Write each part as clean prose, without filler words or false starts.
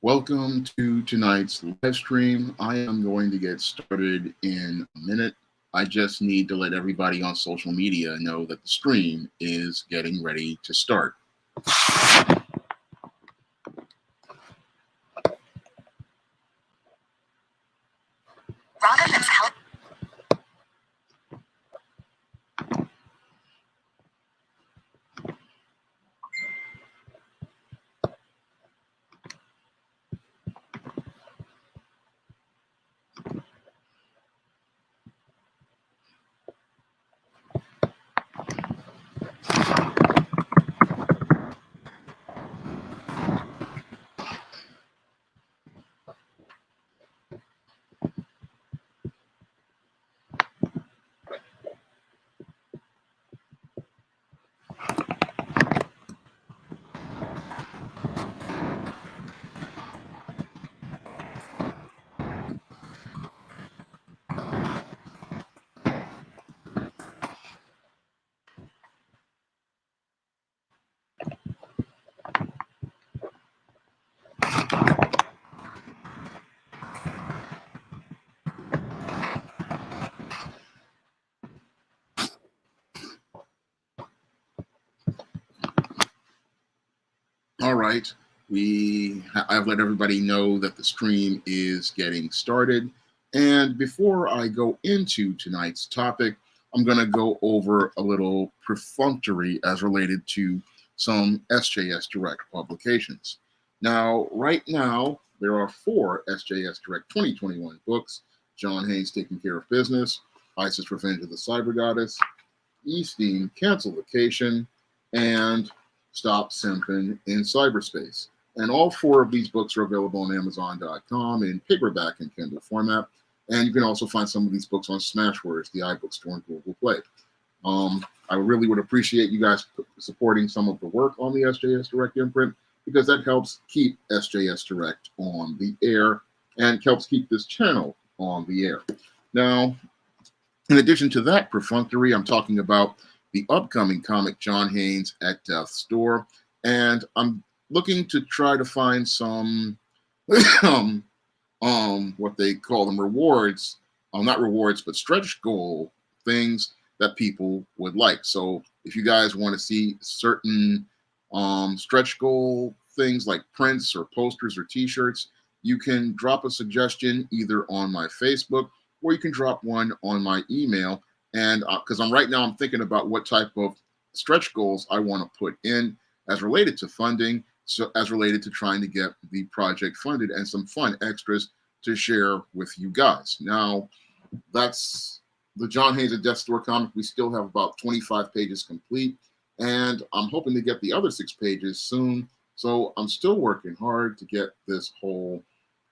Welcome to tonight's live stream. I am going to get started in a minute. I just need to let everybody on social media know that the stream is getting ready to start. Rather than help. All right, I've let everybody know that the stream is getting started. And before I go into tonight's topic, I'm going to go over a little perfunctory as related to some SJS Direct publications. Now, right now, there are 4 SJS Direct 2021 books: John Haynes Taking Care of Business, ISIS Revenge of the Cyber Goddess, Easting Cancel Vacation, and Stop Simping in Cyberspace. And all 4 of these books are available on Amazon.com in paperback and Kindle format. And you can also find some of these books on Smashwords, the iBookstore, and Google Play. I really would appreciate you guys supporting some of the work on the SJS Direct imprint, because that helps keep SJS Direct on the air and helps keep this channel on the air. Now, in addition to that perfunctory, I'm talking about the upcoming comic John Haynes at Death's Store, and I'm looking to try to find some what they call them rewards, not rewards, but stretch goal things that people would like. So if you guys want to see certain stretch goal things like prints or posters or t-shirts, you can drop a suggestion either on my Facebook, or you can drop one on my email. And because I'm thinking about what type of stretch goals I want to put in as related to funding, so as related to trying to get the project funded, and some fun extras to share with you guys. Now, that's the John Haynes at Death's Store comic. We still have about 25 pages complete, and I'm hoping to get the other 6 pages soon. So I'm still working hard to get this whole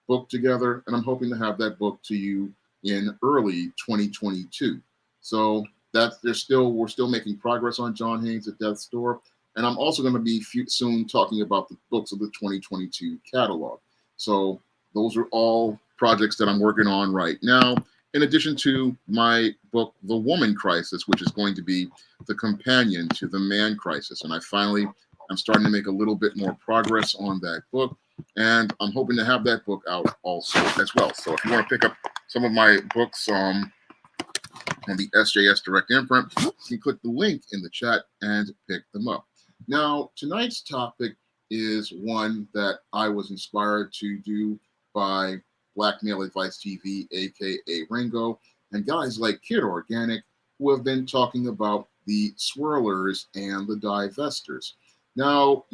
book together, and I'm hoping to have that book to you in early 2022. So we're still making progress on John Haynes at Death's Store, and I'm also going to be soon talking about the books of the 2022 catalog. So those are all projects that I'm working on right now, in addition to my book, The Woman Crisis, which is going to be the companion to The Man Crisis. And I'm starting to make a little bit more progress on that book, and I'm hoping to have that book out also as well. So if you want to pick up some of my books on the SJS Direct imprint, you can click the link in the chat and pick them up. Now, tonight's topic is one that I was inspired to do by Black Male Advice TV, aka Ringo, and guys like Kid Organic, who have been talking about the Swirlers and the Divestors. Now,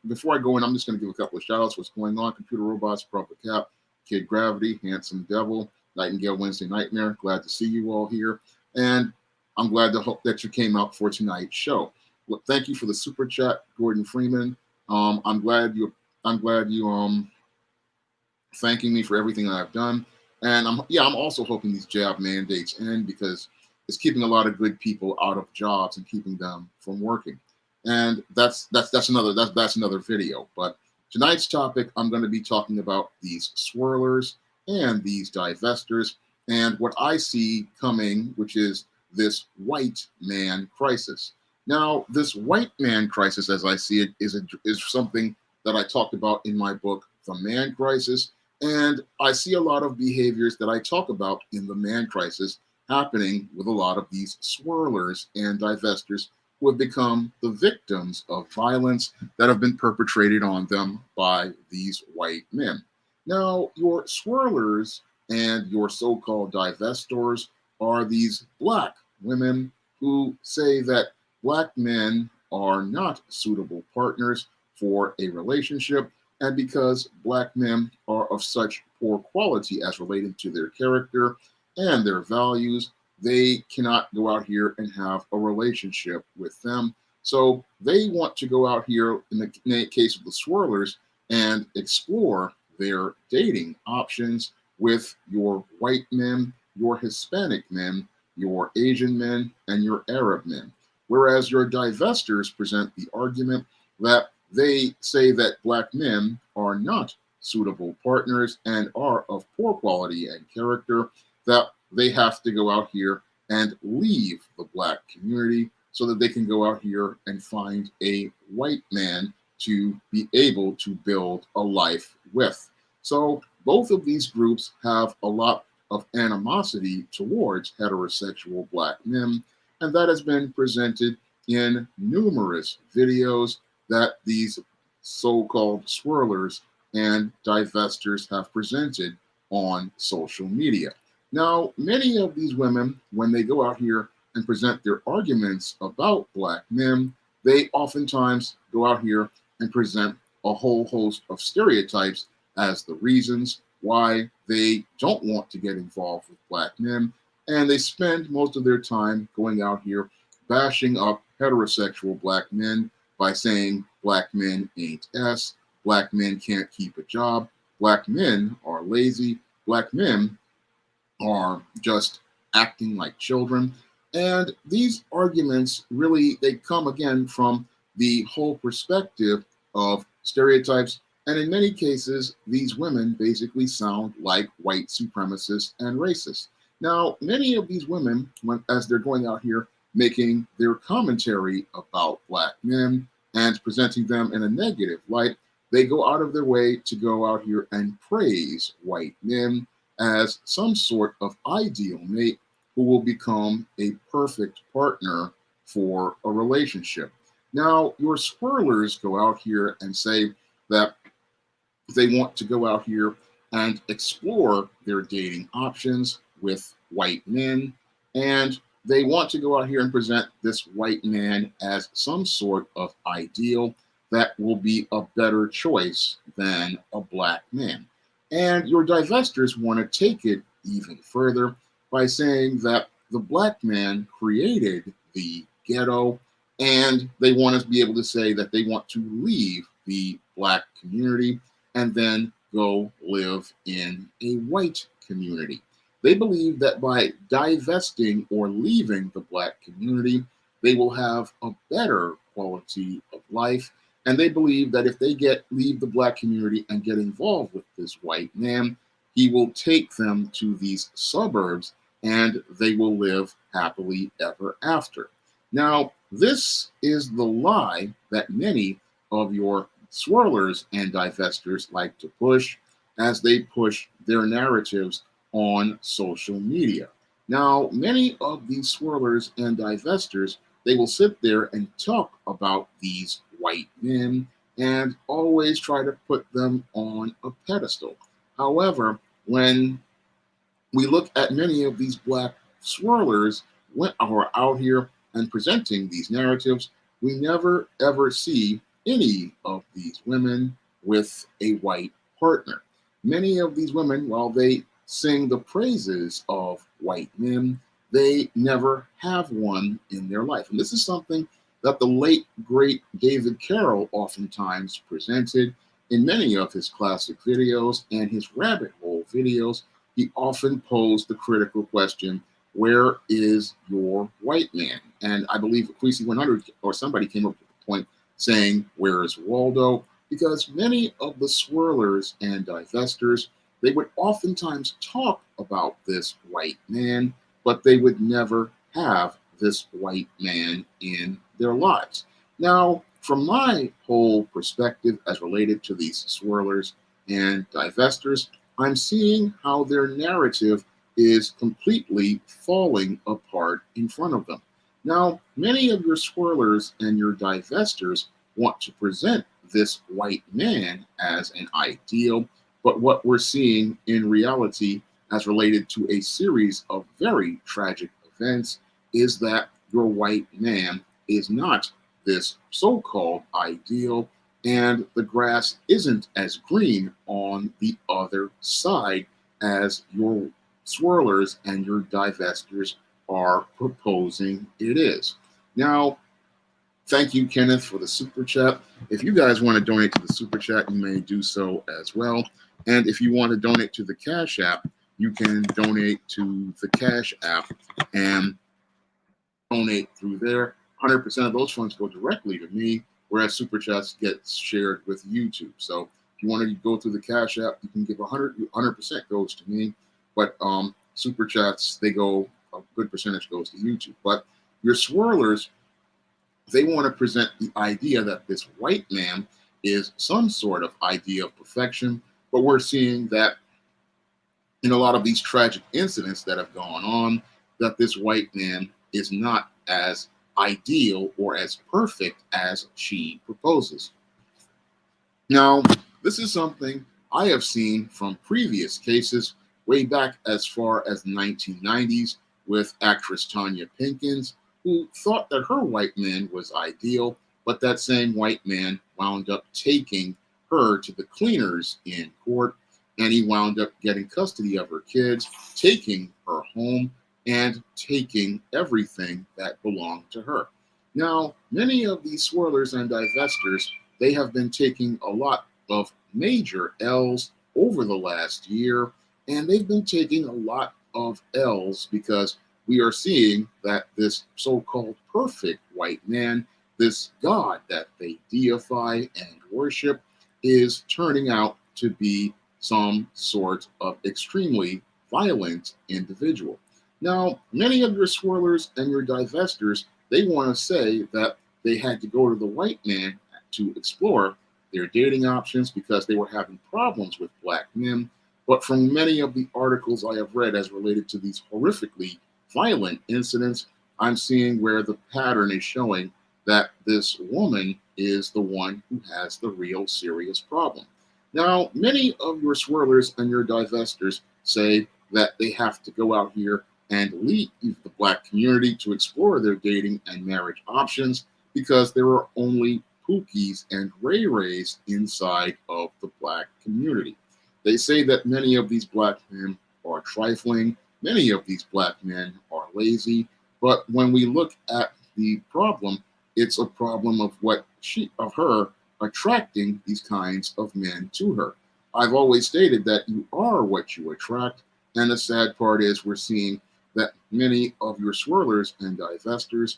before I go in, I'm just going to give a couple of shout outs. What's going on? Computer Robots, Proper Cap, Kid Gravity, Handsome Devil, Nightingale Wednesday Nightmare. Glad to see you all here. And I'm glad to hope that you came out for tonight's show. Well, thank you for the super chat, Gordon Freeman. I'm glad you thanking me for everything I've done. And I'm also hoping these jab mandates end, because it's keeping a lot of good people out of jobs and keeping them from working. And that's another video. But tonight's topic, I'm going to be talking about these swirlers and these divestors, and what I see coming, which is this white man crisis. Now, this white man crisis, as I see it, is something that I talked about in my book, the man crisis. And I see a lot of behaviors that I talk about in the man crisis happening with a lot of these swirlers and divestors who have become the victims of violence that have been perpetrated on them by these white men. Now, your swirlers and your so-called divestors are these black women who say that black men are not suitable partners for a relationship, and because black men are of such poor quality as related to their character and their values, they cannot go out here and have a relationship with them. So they want to go out here, in the case of the swirlers, and explore their dating options with your white men, your Hispanic men, your Asian men, and your Arab men. Whereas your divestors present the argument that they say that black men are not suitable partners and are of poor quality and character, that they have to go out here and leave the black community so that they can go out here and find a white man to be able to build a life with. So both of these groups have a lot of animosity towards heterosexual black men, and that has been presented in numerous videos that these so-called swirlers and divestors have presented on social media. Now, many of these women, when they go out here and present their arguments about black men, they oftentimes go out here and present a whole host of stereotypes as the reasons why they don't want to get involved with black men. And they spend most of their time going out here bashing up heterosexual black men by saying black men ain't S, black men can't keep a job, black men are lazy, black men are just acting like children. And these arguments really, they come again from the whole perspective of stereotypes. And in many cases, these women basically sound like white supremacists and racists. Now, many of these women, as they're going out here making their commentary about black men and presenting them in a negative light, they go out of their way to go out here and praise white men as some sort of ideal mate who will become a perfect partner for a relationship. Now, your swirlers go out here and say that they want to go out here and explore their dating options with white men, and they want to go out here and present this white man as some sort of ideal that will be a better choice than a black man. And your divestors want to take it even further by saying that the black man created the ghetto, and they want to be able to say that they want to leave the black community and then go live in a white community. They believe that by divesting or leaving the black community, they will have a better quality of life. And they believe that if they leave the black community and get involved with this white man, he will take them to these suburbs and they will live happily ever after. Now, this is the lie that many of your swirlers and divestors like to push as they push their narratives on social media. Now, many of these swirlers and divestors, they will sit there and talk about these white men and always try to put them on a pedestal. However, when we look at many of these black swirlers who are out here and presenting these narratives, we never ever see any of these women with a white partner. Many of these women, while they sing the praises of white men, they never have one in their life. And this is something that the late, great David Carroll oftentimes presented in many of his classic videos and his rabbit hole videos. He often posed the critical question, where is your white man? And I believe Queasy 100 or somebody came up with the point saying, where is Waldo? Because many of the swirlers and divestors, they would oftentimes talk about this white man, but they would never have this white man in their lives. Now, from my whole perspective as related to these swirlers, and divestors, I'm seeing how their narrative is completely falling apart in front of them. Now, many of your swirlers and your divestors want to present this white man as an ideal, but what we're seeing in reality, as related to a series of very tragic events, is that your white man is not this so-called ideal, and the grass isn't as green on the other side as your swirlers and your divestors are proposing it is. Now, thank you, Kenneth, for the super chat. If you guys want to donate to the super chat, you may do so as well. And if you want to donate to the Cash App, you can donate to the Cash App and donate through there. 100% of those funds go directly to me, whereas super chats get shared with YouTube. So if you want to go through the Cash App, you can give 100% goes to me, but super chats, they go, a good percentage goes to YouTube. But your swirlers, they want to present the idea that this white man is some sort of idea of perfection, but we're seeing that in a lot of these tragic incidents that have gone on, that this white man is not as ideal or as perfect as she proposes. Now, this is something I have seen from previous cases way back as far as the 1990s with actress Tanya Pinkins, who thought that her white man was ideal, but that same white man wound up taking her to the cleaners in court, and he wound up getting custody of her kids, taking her home, and taking everything that belonged to her. Now, many of these swirlers and divestors, they have been taking a lot of major L's over the last year, and they've been taking a lot of L's because we are seeing that this so-called perfect white man, this God that they deify and worship, is turning out to be some sort of extremely violent individual. Now, many of your swirlers and your divestors, they want to say that they had to go to the white man to explore their dating options because they were having problems with black men. But from many of the articles I have read as related to these horrifically violent incidents, I'm seeing where the pattern is showing that this woman is the one who has the real serious problem. Now, many of your swirlers and your divestors say that they have to go out here and leave the black community to explore their dating and marriage options because there are only Pookies and Ray Rays inside of the black community. They say that many of these black men are trifling, many of these black men are lazy, but when we look at the problem, it's a problem of her attracting these kinds of men to her. I've always stated that you are what you attract, and the sad part is we're seeing that many of your swirlers and divestors,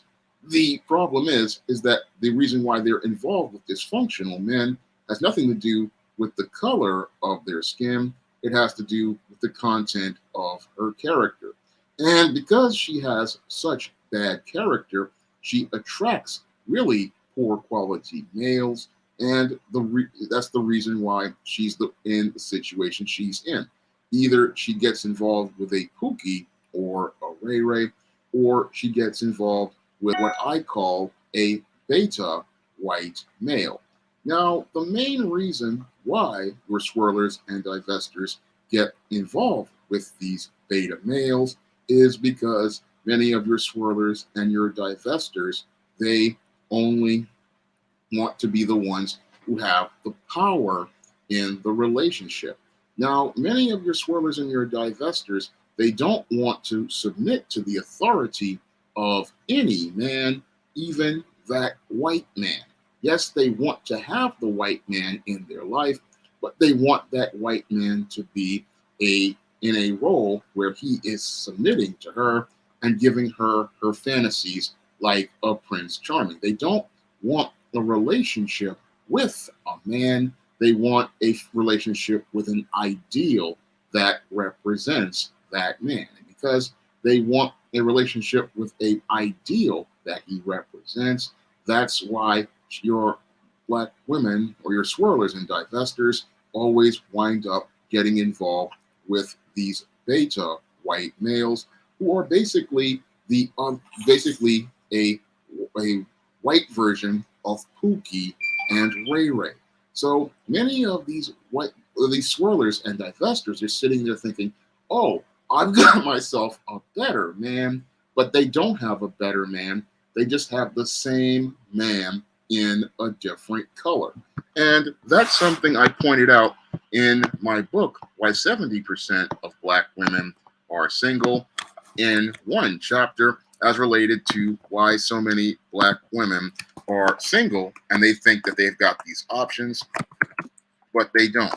the problem is that the reason why they're involved with dysfunctional men has nothing to do with the color of their skin. It has to do with the content of her character. And because she has such bad character, she attracts really poor quality males. And that's the reason why she's in the situation she's in. Either she gets involved with a Pookie or a Ray Ray, or she gets involved with what I call a beta white male. Now, the main reason why your swirlers and divestors get involved with these beta males is because many of your swirlers and your divestors, they only want to be the ones who have the power in the relationship. Now, many of your swirlers and your divestors, they don't want to submit to the authority of any man, even that white man. Yes, they want to have the white man in their life, but they want that white man to be in a role where he is submitting to her and giving her her fantasies like a Prince Charming. They don't want a relationship with a man. They want a relationship with an ideal that represents that man. And because they want a relationship with an ideal that he represents, that's why your black women or your swirlers and divestors, always wind up getting involved with these beta white males who are basically the basically a white version of Pookie and Ray Ray. So many of these swirlers and divestors are sitting there thinking, "Oh, I've got myself a better man," but they don't have a better man. They just have the same man in a different color. And that's something I pointed out in my book, Why 70% of Black Women Are Single, in one chapter, as related to why so many Black women are single and they think that they've got these options, but they don't.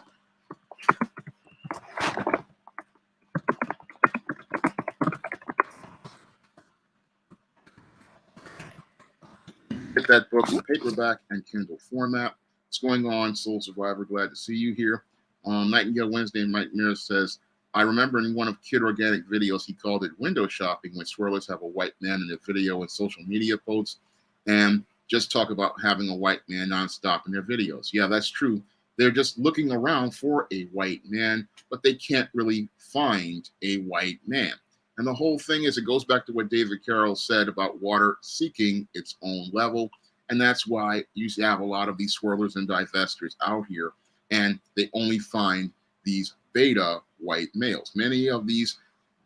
Get that book in paperback and Kindle format. What's going on, Soul Survivor? Glad to see you here. Nightingale Wednesday Nightmare says, I remember in one of Kid Organic videos, he called it window shopping when swirlers have a white man in their video and social media posts and just talk about having a white man nonstop in their videos. Yeah, that's true. They're just looking around for a white man, but they can't really find a white man. And the whole thing is, it goes back to what David Carroll said about water seeking its own level. And that's why you have a lot of these swirlers and divestors out here, and they only find these beta white males. Many of these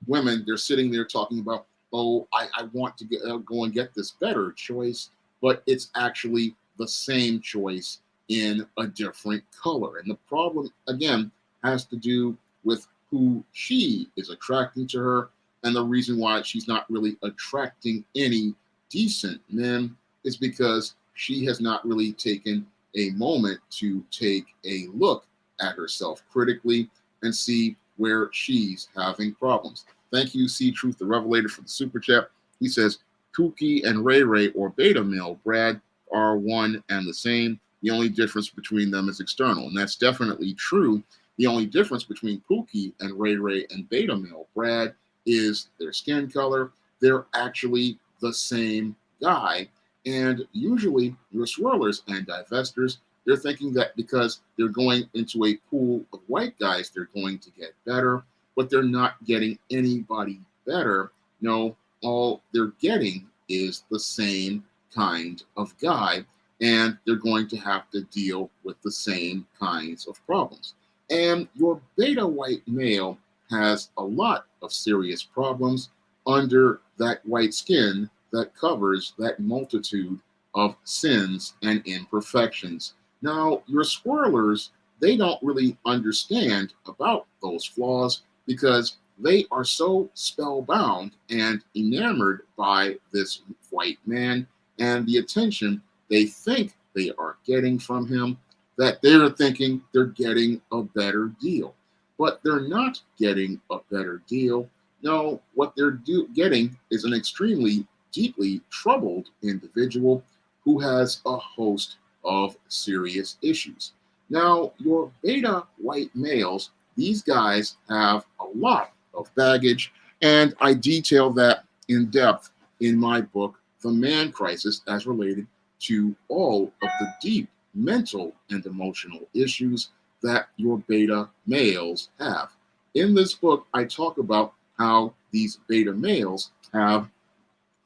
women, they're sitting there talking about, oh, I want to go and get this better choice, but it's actually the same choice in a different color. And the problem, again, has to do with who she is attracting to her. And the reason why she's not really attracting any decent men is because she has not really taken a moment to take a look at herself critically and see where she's having problems. Thank you, C Truth the Revelator, for the super chat. He says, Kooky and Ray Ray, or beta male Brad, are one and the same. The only difference between them is external. And that's definitely true. The only difference between Pookie and Ray Ray and beta male Brad is their skin color. They're actually the same guy. And usually your swirlers and divestors, they're thinking that because they're going into a pool of white guys, they're going to get better, but they're not getting anybody better. No, all they're getting is the same kind of guy, and they're going to have to deal with the same kinds of problems. And your beta white male has a lot of serious problems under that white skin that covers that multitude of sins and imperfections. Now, your swirlers, they don't really understand about those flaws because they are so spellbound and enamored by this white man and the attention they think they are getting from him that they're thinking they're getting a better deal. But they're not getting a better deal. No, what they're getting is an extremely deeply troubled individual who has a host of serious issues. Now, your beta white males, these guys have a lot of baggage, and I detail that in depth in my book, The Man Crisis, as related to all of the deep mental and emotional issues that your beta males have. In this book, I talk about how these beta males have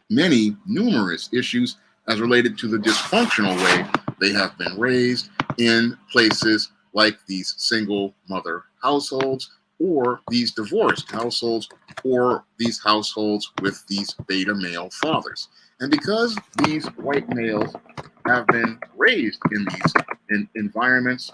many numerous issues as related to the dysfunctional way they have been raised in places like these single mother households or these divorced households or these households with these beta male fathers. And because these white males have been raised in these environments,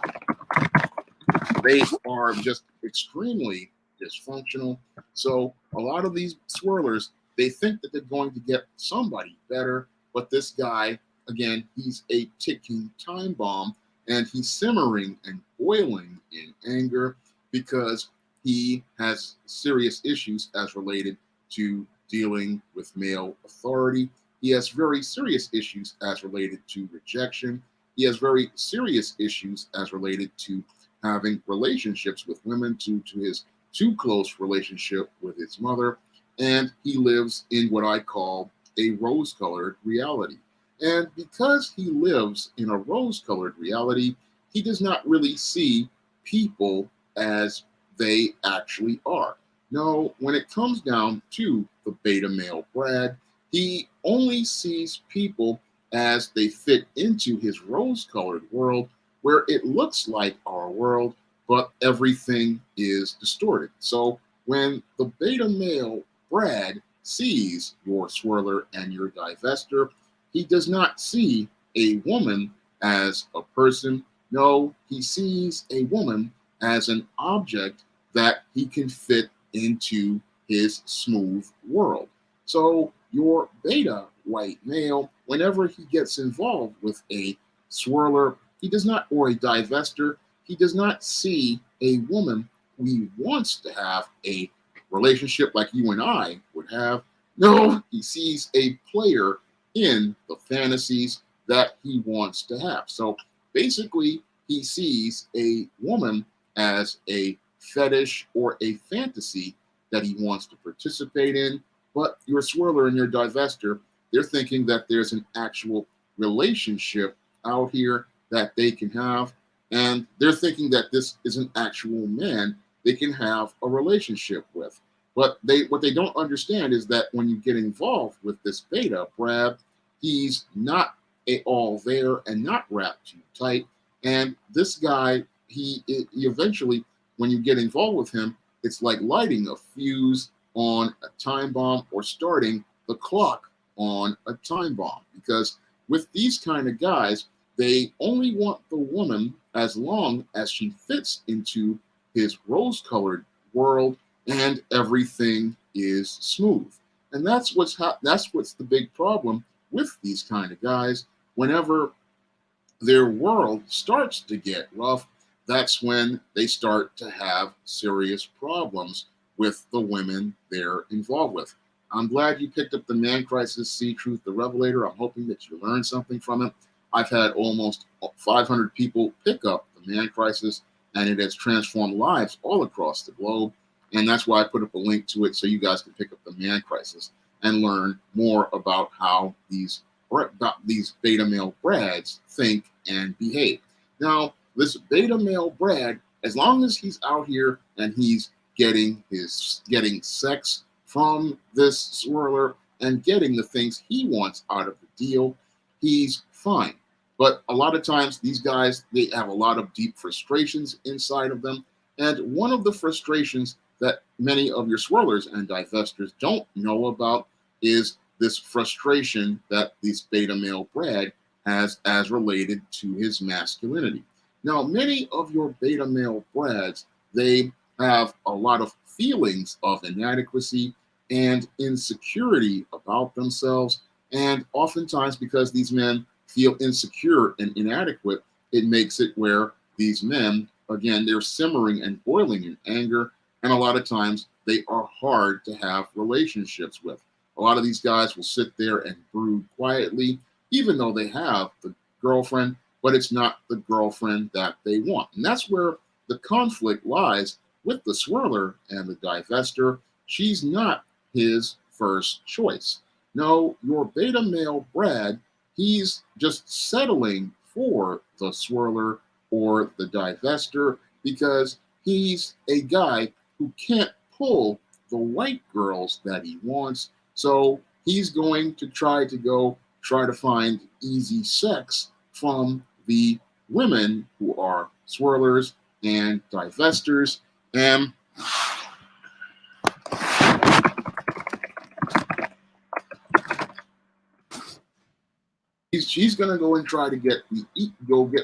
they are just extremely dysfunctional. So a lot of these swirlers, they think that they're going to get somebody better, but this guy, again, he's a ticking time bomb, and he's simmering and boiling in anger because he has serious issues as related to dealing with male authority. He has very serious issues as related to rejection. He has very serious issues as related to having relationships with women, to his too close relationship with his mother. And he lives in what I call a rose-colored reality. And because he lives in a rose-colored reality, he does not really see people as they actually are. No, when it comes down to the beta male Brad, he only sees people as they fit into his rose-colored world where it looks like our world, but everything is distorted. So when the beta male Brad sees your swirler and your divester, he does not see a woman as a person. No, he sees a woman as an object that he can fit into his smooth world. So your beta white male, whenever he gets involved with a swirler, he does not, or a divester, he does not see a woman who he wants to have a relationship like you and I would have. No, he sees a player in the fantasies that he wants to have. So basically, he sees a woman as a fetish or a fantasy that he wants to participate in. But your swirler and your divester, they're thinking that there's an actual relationship out here that they can have. And they're thinking that this is an actual man they can have a relationship with. But what they don't understand is that when you get involved with this beta, Brad, he's not all there and not wrapped too tight. And this guy, he eventually, when you get involved with him, it's like lighting a fuse on a time bomb or starting the clock on a time bomb. Because with these kind of guys, they only want the woman as long as she fits into his rose-colored world and everything is smooth. And that's what's the big problem with these kind of guys. Whenever their world starts to get rough, that's when they start to have serious problems with the women they're involved with. I'm glad you picked up the Man Crisis, See Truth, the Revelator. I'm hoping that you learned something from it. I've had almost 500 people pick up the Man Crisis, and it has transformed lives all across the globe. And that's why I put up a link to it so you guys can pick up the Man Crisis and learn more about how these beta male Brads think and behave. Now, this beta male Brad, as long as he's out here and he's getting sex from this swirler and getting the things he wants out of the deal, he's fine. But a lot of times these guys, they have a lot of deep frustrations inside of them. And one of the frustrations that many of your swirlers and divestors don't know about is this frustration that this beta male Brad has as related to his masculinity. Now, many of your beta male Brads, they have a lot of feelings of inadequacy and insecurity about themselves. And oftentimes, because these men feel insecure and inadequate, it makes it where these men, again, they're simmering and boiling in anger. And a lot of times they are hard to have relationships with. A lot of these guys will sit there and brood quietly, even though they have the girlfriend, but it's not the girlfriend that they want. And that's where the conflict lies with the swirler and the divester. She's not his first choice. No, your beta male Brad, he's just settling for the swirler or the divester because he's a guy who can't pull the white girls that he wants. So he's going to try to find easy sex from the women who are swirlers and divestors. And she's going to go and try to get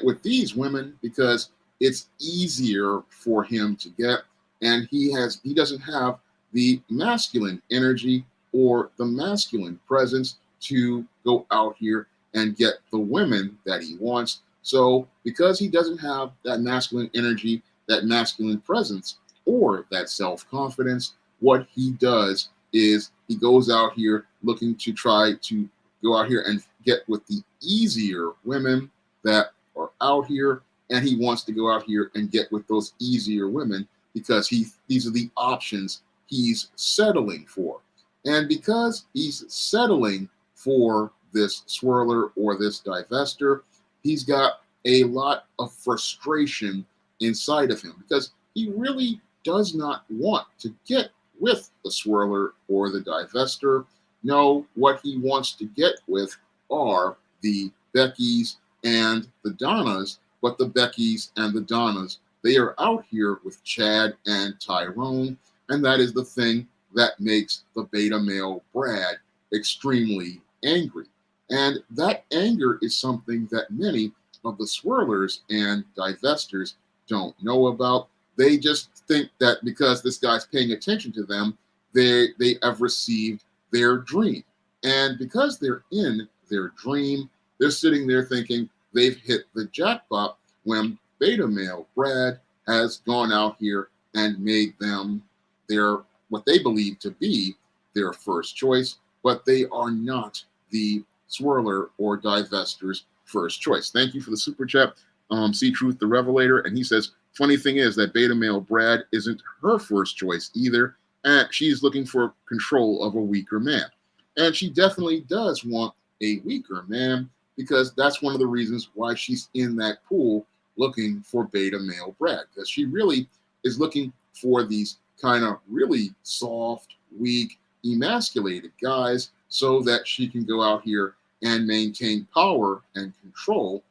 with these women because it's easier for him to get, and he doesn't have the masculine energy or the masculine presence to go out here and get the women that he wants. So because he doesn't have that masculine energy, that masculine presence, or that self-confidence, what he does is he goes out here looking to try to go out here and get with the easier women that are out here, and he wants to go out here and get with those easier women because these are the options he's settling for. And because he's settling for this swirler or this divester, he's got a lot of frustration inside of him, because he really does not want to get with the swirler or the divester. No, what he wants to get with are the Beckys and the Donnas, but the Beckys and the Donnas, they are out here with Chad and Tyrone, and that is the thing that makes the beta male Brad extremely angry. And that anger is something that many of the swirlers and divestors don't know about. They just think that because this guy's paying attention to them, they have received their dream. And because they're in their dream, they're sitting there thinking they've hit the jackpot when beta male Brad has gone out here and made them their what they believe to be their first choice, but they are not the swirler or divestor's first choice. Thank you for the super chat, See Truth the Revelator. And he says, funny thing is that beta male Brad isn't her first choice either, and she's looking for control of a weaker man. And she definitely does want a weaker man, because that's one of the reasons why she's in that pool looking for beta male Brad, because she really is looking for these kind of really soft, weak, emasculated guys so that she can go out here and maintain power and control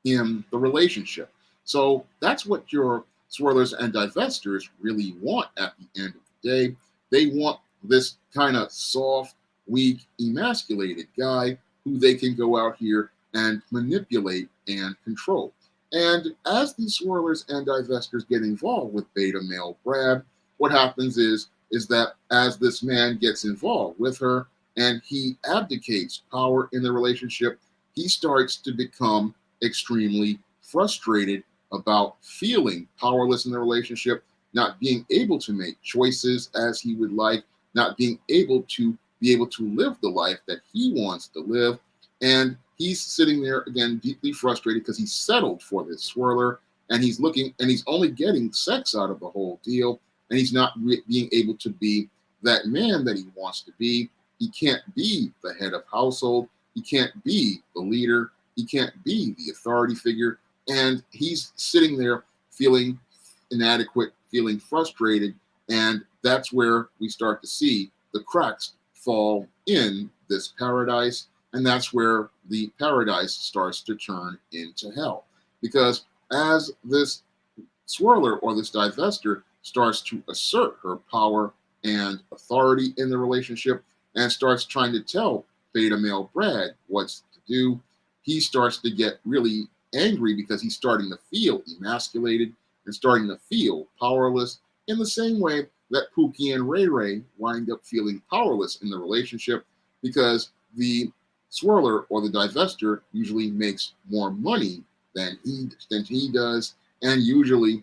in the relationship. So that's what your swirlers and divestors really want at the end of the day. They want this kind of soft, weak, emasculated guy who they can go out here and manipulate and control. And as these swirlers and divestors get involved with beta male Brad, what happens is that as this man gets involved with her and he abdicates power in the relationship, he starts to become extremely frustrated about feeling powerless in the relationship, not being able to make choices as he would like, not being able to live the life that he wants to live. And he's sitting there again, deeply frustrated because he's settled for this swirler, and he's looking, and he's only getting sex out of the whole deal, and he's not being able to be that man that he wants to be. He can't be the head of household. He can't be the leader. He can't be the authority figure. And he's sitting there feeling inadequate, feeling frustrated. And that's where we start to see the cracks fall in this paradise. And that's where the paradise starts to turn into hell. Because as this swirler or this divester starts to assert her power and authority in the relationship and starts trying to tell beta male Brad what to do, he starts to get really angry because he's starting to feel emasculated and starting to feel powerless in the same way that Pookie and Ray Ray wind up feeling powerless in the relationship, because the swirler or the divester usually makes more money than he does, and usually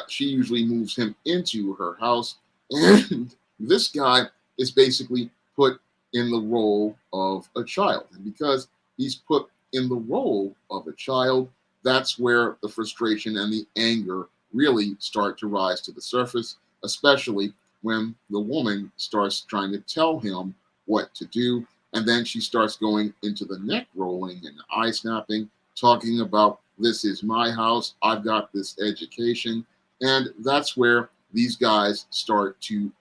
she usually moves him into her house, and this guy is basically put in the role of a child. And because he's put in the role of a child, that's where the frustration and the anger really start to rise to the surface, especially when the woman starts trying to tell him what to do. And then she starts going into the neck rolling and eye snapping, talking about, this is my house, I've got this education. And that's where these guys start to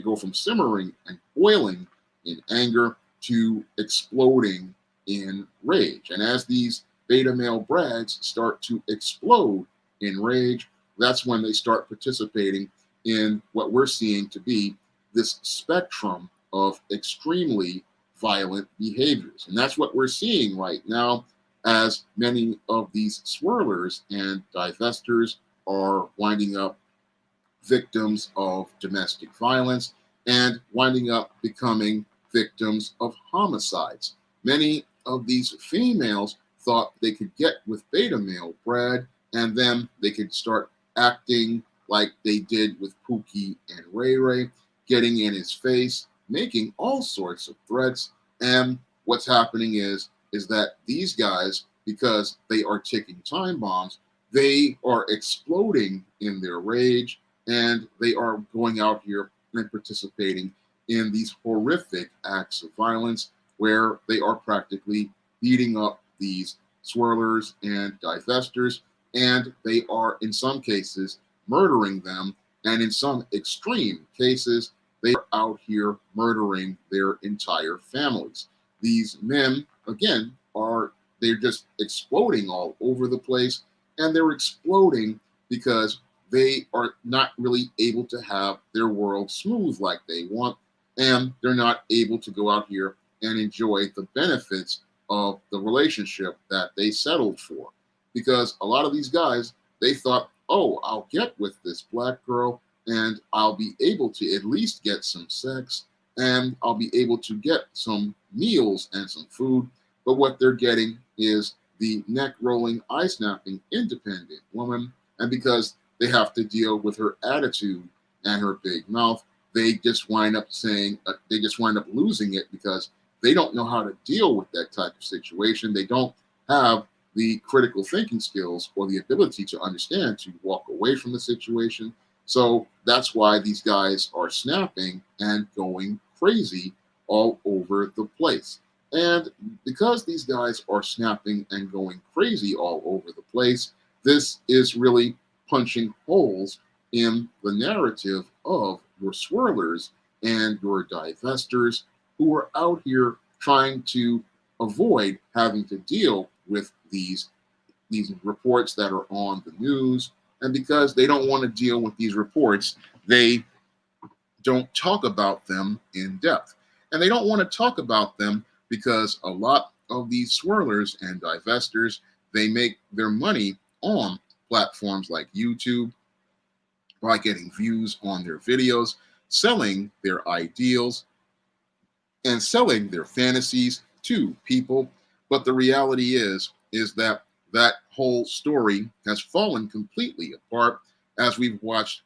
go from simmering and boiling in anger to exploding in rage. And as these beta male Brads start to explode in rage, that's when they start participating in what we're seeing to be this spectrum of extremely violent behaviors. And that's what we're seeing right now, as many of these swirlers and divestors are winding up victims of domestic violence and winding up becoming victims of homicides. Many of these females thought they could get with beta male Brad, and then they could start acting like they did with Pookie and Ray Ray, getting in his face, making all sorts of threats. And what's happening is that these guys, because they are ticking time bombs, they are exploding in their rage, and they are going out here and participating in these horrific acts of violence where they are practically beating up these swirlers and divestors, and they are, in some cases, murdering them, and in some extreme cases, they are out here murdering their entire families. These men, again, they're just exploding all over the place, and they're exploding because they are not really able to have their world smooth like they want, and they're not able to go out here and enjoy the benefits of the relationship that they settled for. Because a lot of these guys, they thought, oh, I'll get with this black girl and I'll be able to at least get some sex and I'll be able to get some meals and some food. But what they're getting is the neck rolling, eye snapping, independent woman. And because they have to deal with her attitude and her big mouth, they just wind up losing it because they don't know how to deal with that type of situation. They don't have the critical thinking skills or the ability to understand to walk away from the situation. So that's why these guys are snapping and going crazy all over the place. And because these guys are snapping and going crazy all over the place, this is really punching holes in the narrative of your swirlers and your divestors who are out here trying to avoid having to deal with these reports that are on the news. And because they don't want to deal with these reports, they don't talk about them in depth. And they don't want to talk about them because a lot of these swirlers and divestors, they make their money on platforms like YouTube by getting views on their videos, selling their ideals, and selling their fantasies to people. But the reality is that that whole story has fallen completely apart as we've watched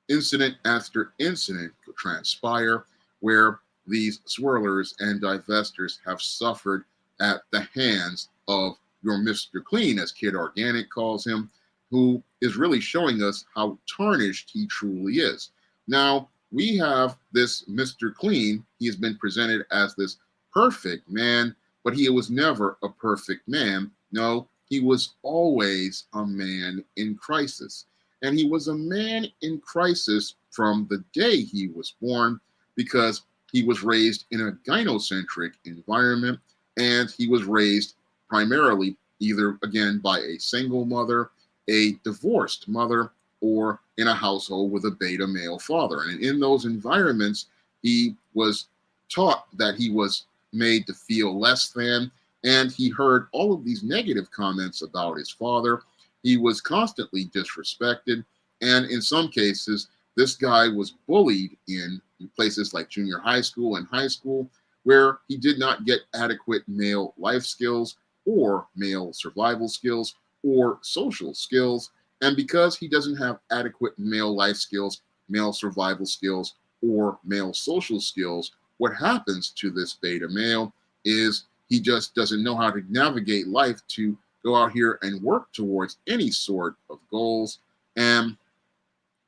incident after incident transpire where these swirlers and divestors have suffered at the hands of your Mr. Clean, as Kid Organic calls him, who is really showing us how tarnished he truly is. Now, we have this Mr. Clean. He has been presented as this perfect man, but he was never a perfect man. No, he was always a man in crisis. And he was a man in crisis from the day he was born because he was raised in a gynocentric environment, and he was raised primarily either, again, by a single mother, a divorced mother, or in a household with a beta male father. And in those environments, he was taught that he was made to feel less than, and he heard all of these negative comments about his father. He was constantly disrespected, and in some cases, this guy was bullied in places like junior high school and high school, where he did not get adequate male life skills or male survival skills or social skills. And because he doesn't have adequate male life skills, male survival skills, or male social skills, what happens to this beta male is he just doesn't know how to navigate life to go out here and work towards any sort of goals. And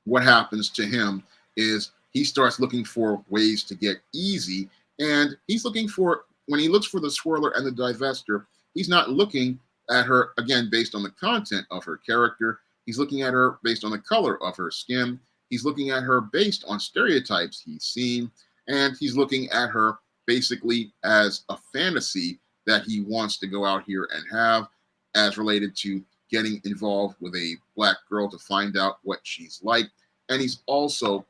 what happens to him is he starts looking for ways to get easy. And he's looking for, when he looks for the swirler and the divester, he's not looking at her, again, based on the content of her character. He's looking at her based on the color of her skin. He's looking at her based on stereotypes he's seen. And he's looking at her basically as a fantasy that he wants to go out here and have, as related to getting involved with a black girl to find out what she's like. And he's also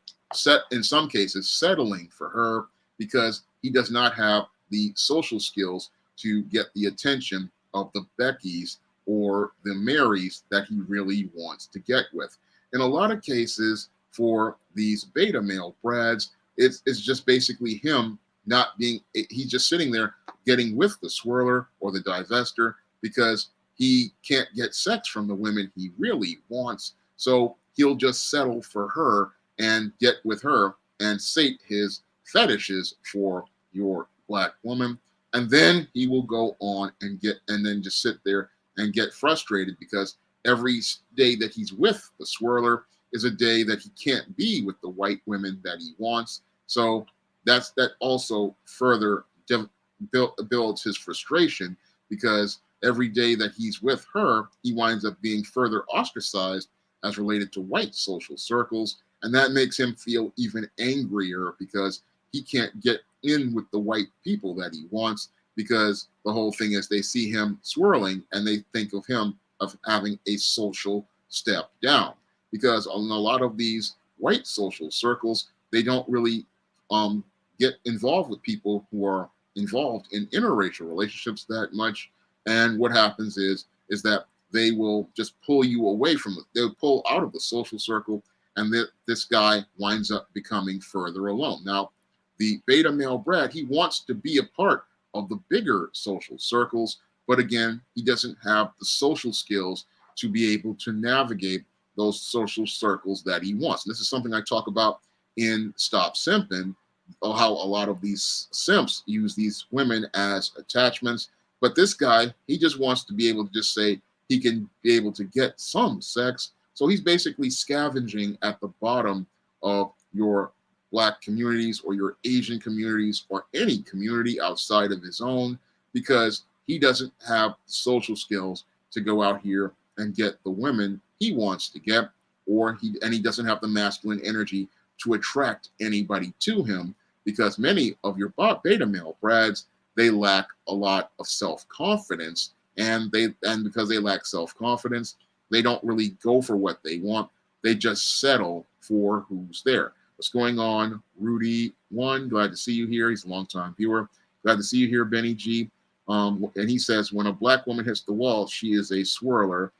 in some cases, settling for her because he does not have the social skills to get the attention of the Beckys or the Marys that he really wants to get with. In a lot of cases, for these beta male Brads, it's just basically him not being, he's just sitting there getting with the swirler or the divester because he can't get sex from the women he really wants. So he'll just settle for her and get with her and sate his fetishes for your black woman. And then he will go on and then just sit there and get frustrated because every day that he's with the swirler is a day that he can't be with the white women that he wants. So that also further builds his frustration because every day that he's with her, he winds up being further ostracized as related to white social circles. And that makes him feel even angrier because he can't get in with the white people that he wants, because the whole thing is they see him swirling and they think of him of having a social step down. Because in a lot of these white social circles, they don't really get involved with people who are involved in interracial relationships that much. And what happens is that they will just pull you away from it. They'll pull out of the social circle, and this guy winds up becoming further alone. Now, the beta male Brad, he wants to be a part of the bigger social circles, but again, he doesn't have the social skills to be able to navigate those social circles that he wants. And this is something I talk about in Stop Simping, how a lot of these simps use these women as attachments. But this guy, he just wants to be able to just say he can be able to get some sex. So he's basically scavenging at the bottom of your Black communities or your Asian communities or any community outside of his own, because he doesn't have social skills to go out here and get the women he wants to get, or he doesn't have the masculine energy to attract anybody to him, because many of your beta male Brads, they lack a lot of self-confidence, and because they lack self-confidence, they don't really go for what they want. They just settle for who's there. What's going on, Rudy1? Glad to see you here. He's a longtime viewer. Glad to see you here, Benny G. And he says, when a Black woman hits the wall, she is a swirler.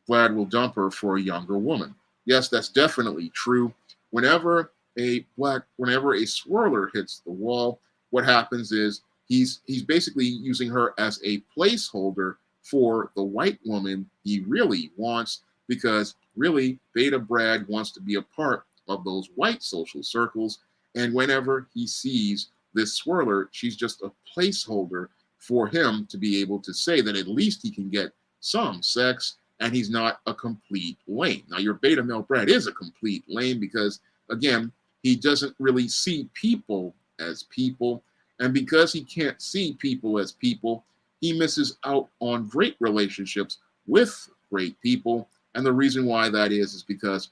Vlad will dump her for a younger woman. Yes, that's definitely true. Whenever a swirler hits the wall, what happens is he's basically using her as a placeholder for the white woman he really wants, because really Beta Brad wants to be a part of those white social circles. And whenever he sees this swirler, she's just a placeholder for him to be able to say that at least he can get some sex and he's not a complete lame. Now, your beta male Brad is a complete lame because, again, he doesn't really see people as people. And because he can't see people as people, he misses out on great relationships with great people. And the reason why that is because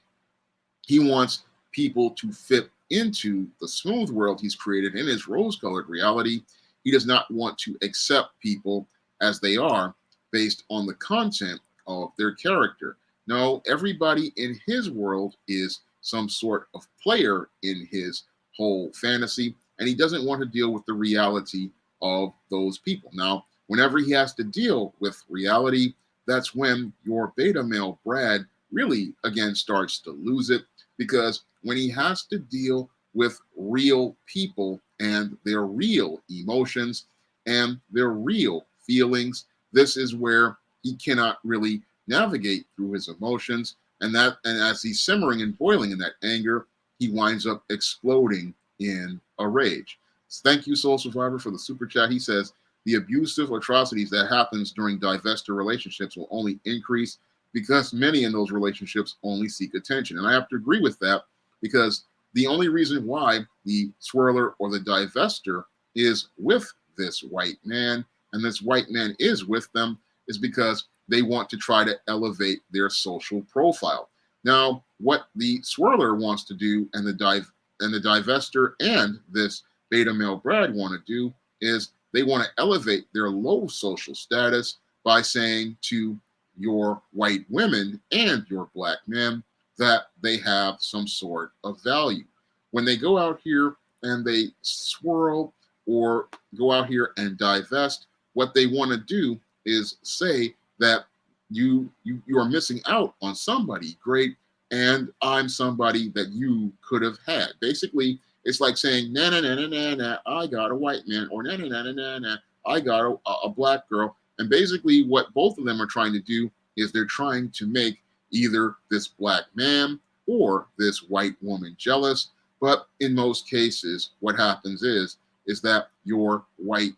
he wants people to fit into the smooth world he's created in his rose-colored reality. He does not want to accept people as they are based on the content of their character. No, everybody in his world is some sort of player in his whole fantasy, and he doesn't want to deal with the reality of those people. Now, whenever he has to deal with reality, that's when your beta male Brad really, again, starts to lose it, because when he has to deal with real people and their real emotions and their real feelings, this is where he cannot really navigate through his emotions. And as he's simmering and boiling in that anger, he winds up exploding in a rage. Thank you, Soul Survivor, for the super chat. He says, the abusive atrocities that happens during divestor relationships will only increase because many in those relationships only seek attention. And I have to agree with that, because the only reason why the swirler or the divestor is with this white man, and this white man is with them, is because they want to try to elevate their social profile. Now, what the swirler wants to do, and the divestor and this beta male Brad want to do, is they want to elevate their low social status by saying to your white women and your Black men that they have some sort of value. When they go out here and they swirl or go out here and divest, what they want to do is say that you are missing out on somebody great, and I'm somebody that you could have had. Basically, it's like saying, na na na na na na, I got a white man, or na na na na na na, I got a Black girl. And basically what both of them are trying to do is they're trying to make either this Black man or this white woman jealous. But in most cases, what happens is that your white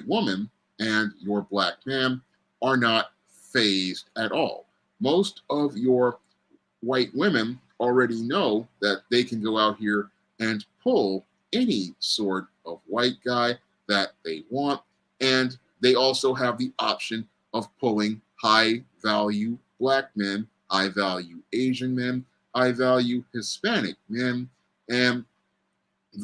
woman and your Black man are not phased at all. Most of your white women already know that they can go out here and pull any sort of white guy that they want, and they also have the option of pulling high value black men, high value Asian men, high value Hispanic men, and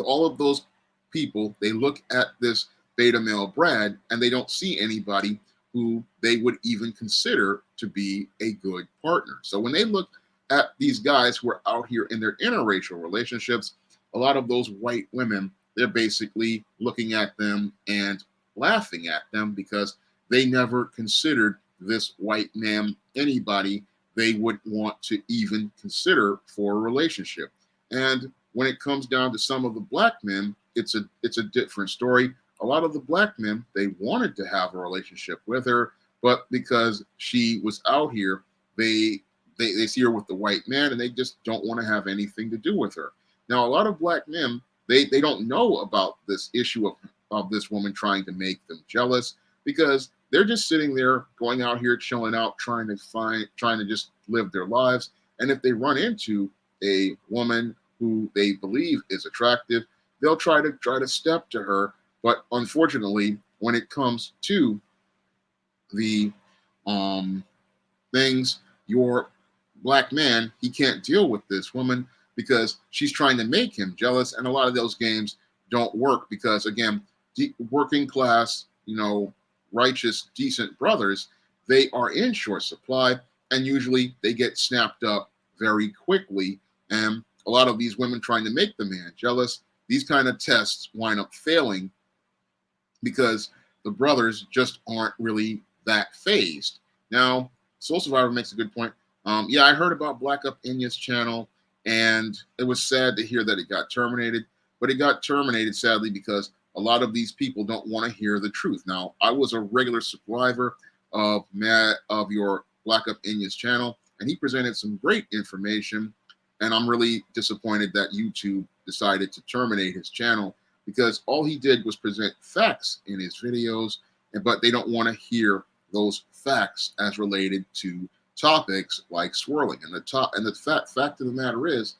all of those people, they look at this beta male Brad and they don't see anybody who they would even consider to be a good partner. So when they look at these guys who are out here in their interracial relationships, a lot of those white women, they're basically looking at them and laughing at them because they never considered this white man anybody they would want to even consider for a relationship. And when it comes down to some of the black men, it's a different story. A lot of the black men, they wanted to have a relationship with her, but because she was out here, they see her with the white man and they just don't want to have anything to do with her. Now, a lot of black men, they don't know about this issue of this woman trying to make them jealous because they're just sitting there going out here chilling out, trying to just live their lives. And if they run into a woman who they believe is attractive, they'll try to step to her. But unfortunately, when it comes to the things, your black man, he can't deal with this woman because she's trying to make him jealous. And a lot of those games don't work because, again, working class, righteous, decent brothers, they are in short supply, and usually they get snapped up very quickly. And a lot of these women trying to make the man jealous, these kind of tests wind up failing because the brothers just aren't really that phased. Now, Soul Survivor makes a good point. Yeah, I heard about Black Up Inya's channel, and it was sad to hear that it got terminated, but it got terminated sadly because a lot of these people don't want to hear the truth. Now, I was a regular subscriber of your Black Up Inya's channel, and he presented some great information, and I'm really disappointed that YouTube decided to terminate his channel because all he did was present facts in his videos, but they don't want to hear those facts as related to topics like swirling. And the fact of the matter is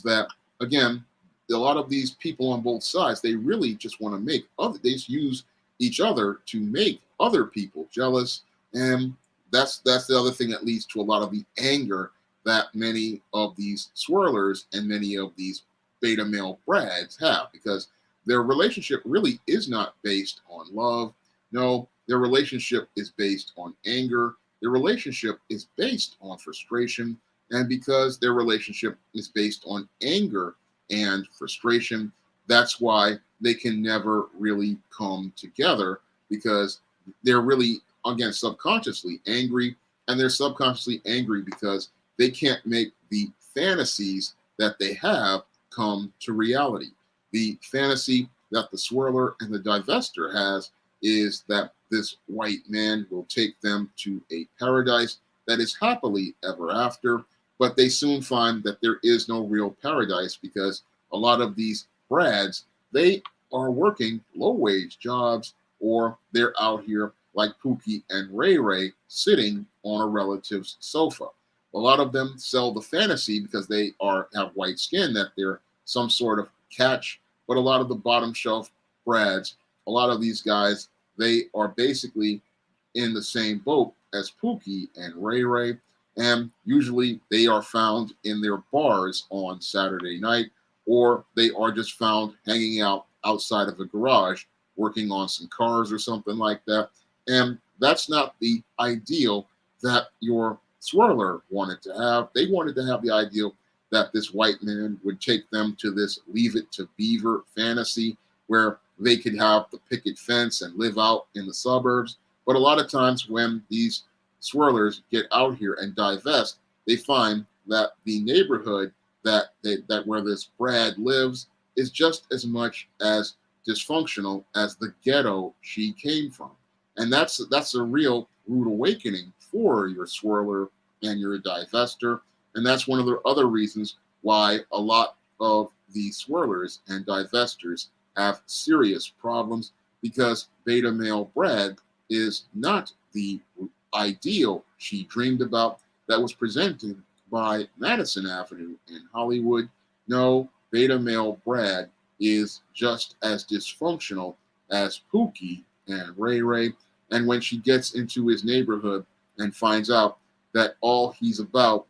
that, again, a lot of these people on both sides, they really just want to they just use each other to make other people jealous. And that's the other thing that leads to a lot of the anger that many of these swirlers and many of these beta male Brads have, because their relationship really is not based on love. No, their relationship is based on anger. Their relationship is based on frustration. And because their relationship is based on anger and frustration, that's why they can never really come together, because they're really, again, subconsciously angry, and they're subconsciously angry because they can't make the fantasies that they have come to reality. The fantasy that the swirler and the divester has is that this white man will take them to a paradise that is happily ever after, but they soon find that there is no real paradise because a lot of these Brads, they are working low-wage jobs, or they're out here like Pookie and Ray Ray sitting on a relative's sofa. A lot of them sell the fantasy because they have white skin, that they're some sort of catch, but a lot of the bottom shelf Brads, a lot of these guys, they are basically in the same boat as Pookie and Ray Ray, and usually they are found in their bars on Saturday night, or they are just found hanging out outside of a garage working on some cars or something like that. And that's not the ideal that your swirler wanted to have. They wanted to have the ideal that this white man would take them to this Leave It to Beaver fantasy where they could have the picket fence and live out in the suburbs. But a lot of times when these swirlers get out here and divest, they find that the neighborhood that where this Brad lives is just as much as dysfunctional as the ghetto she came from. And that's a real rude awakening for your swirler and your divester. And that's one of the other reasons why a lot of the swirlers and divestors have serious problems, because beta male Brad is not the ideal she dreamed about that was presented by Madison Avenue in Hollywood. No, beta male Brad is just as dysfunctional as Pookie and Ray Ray. And when she gets into his neighborhood and finds out that all he's about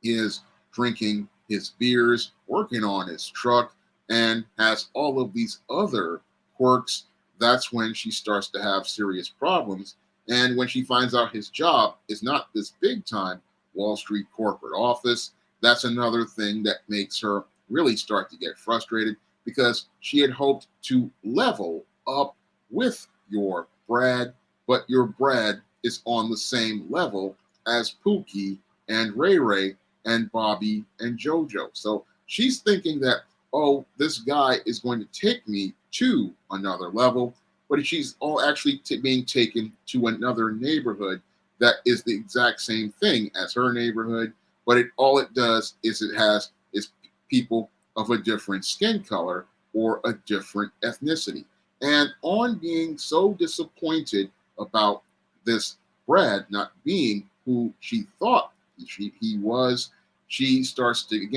is drinking his beers, working on his truck, and has all of these other quirks, that's when she starts to have serious problems. And when she finds out his job is not this big time Wall Street corporate office, that's another thing that makes her really start to get frustrated because she had hoped to level up with your Brad, but your Brad is on the same level as Pookie and Ray Ray and Bobby and JoJo. So she's thinking that, oh, this guy is going to take me to another level, but she's all actually being taken to another neighborhood that is the exact same thing as her neighborhood, but all it does is it has is people of a different skin color or a different ethnicity. And on being so disappointed about this Brad not being who she thought he was, she starts to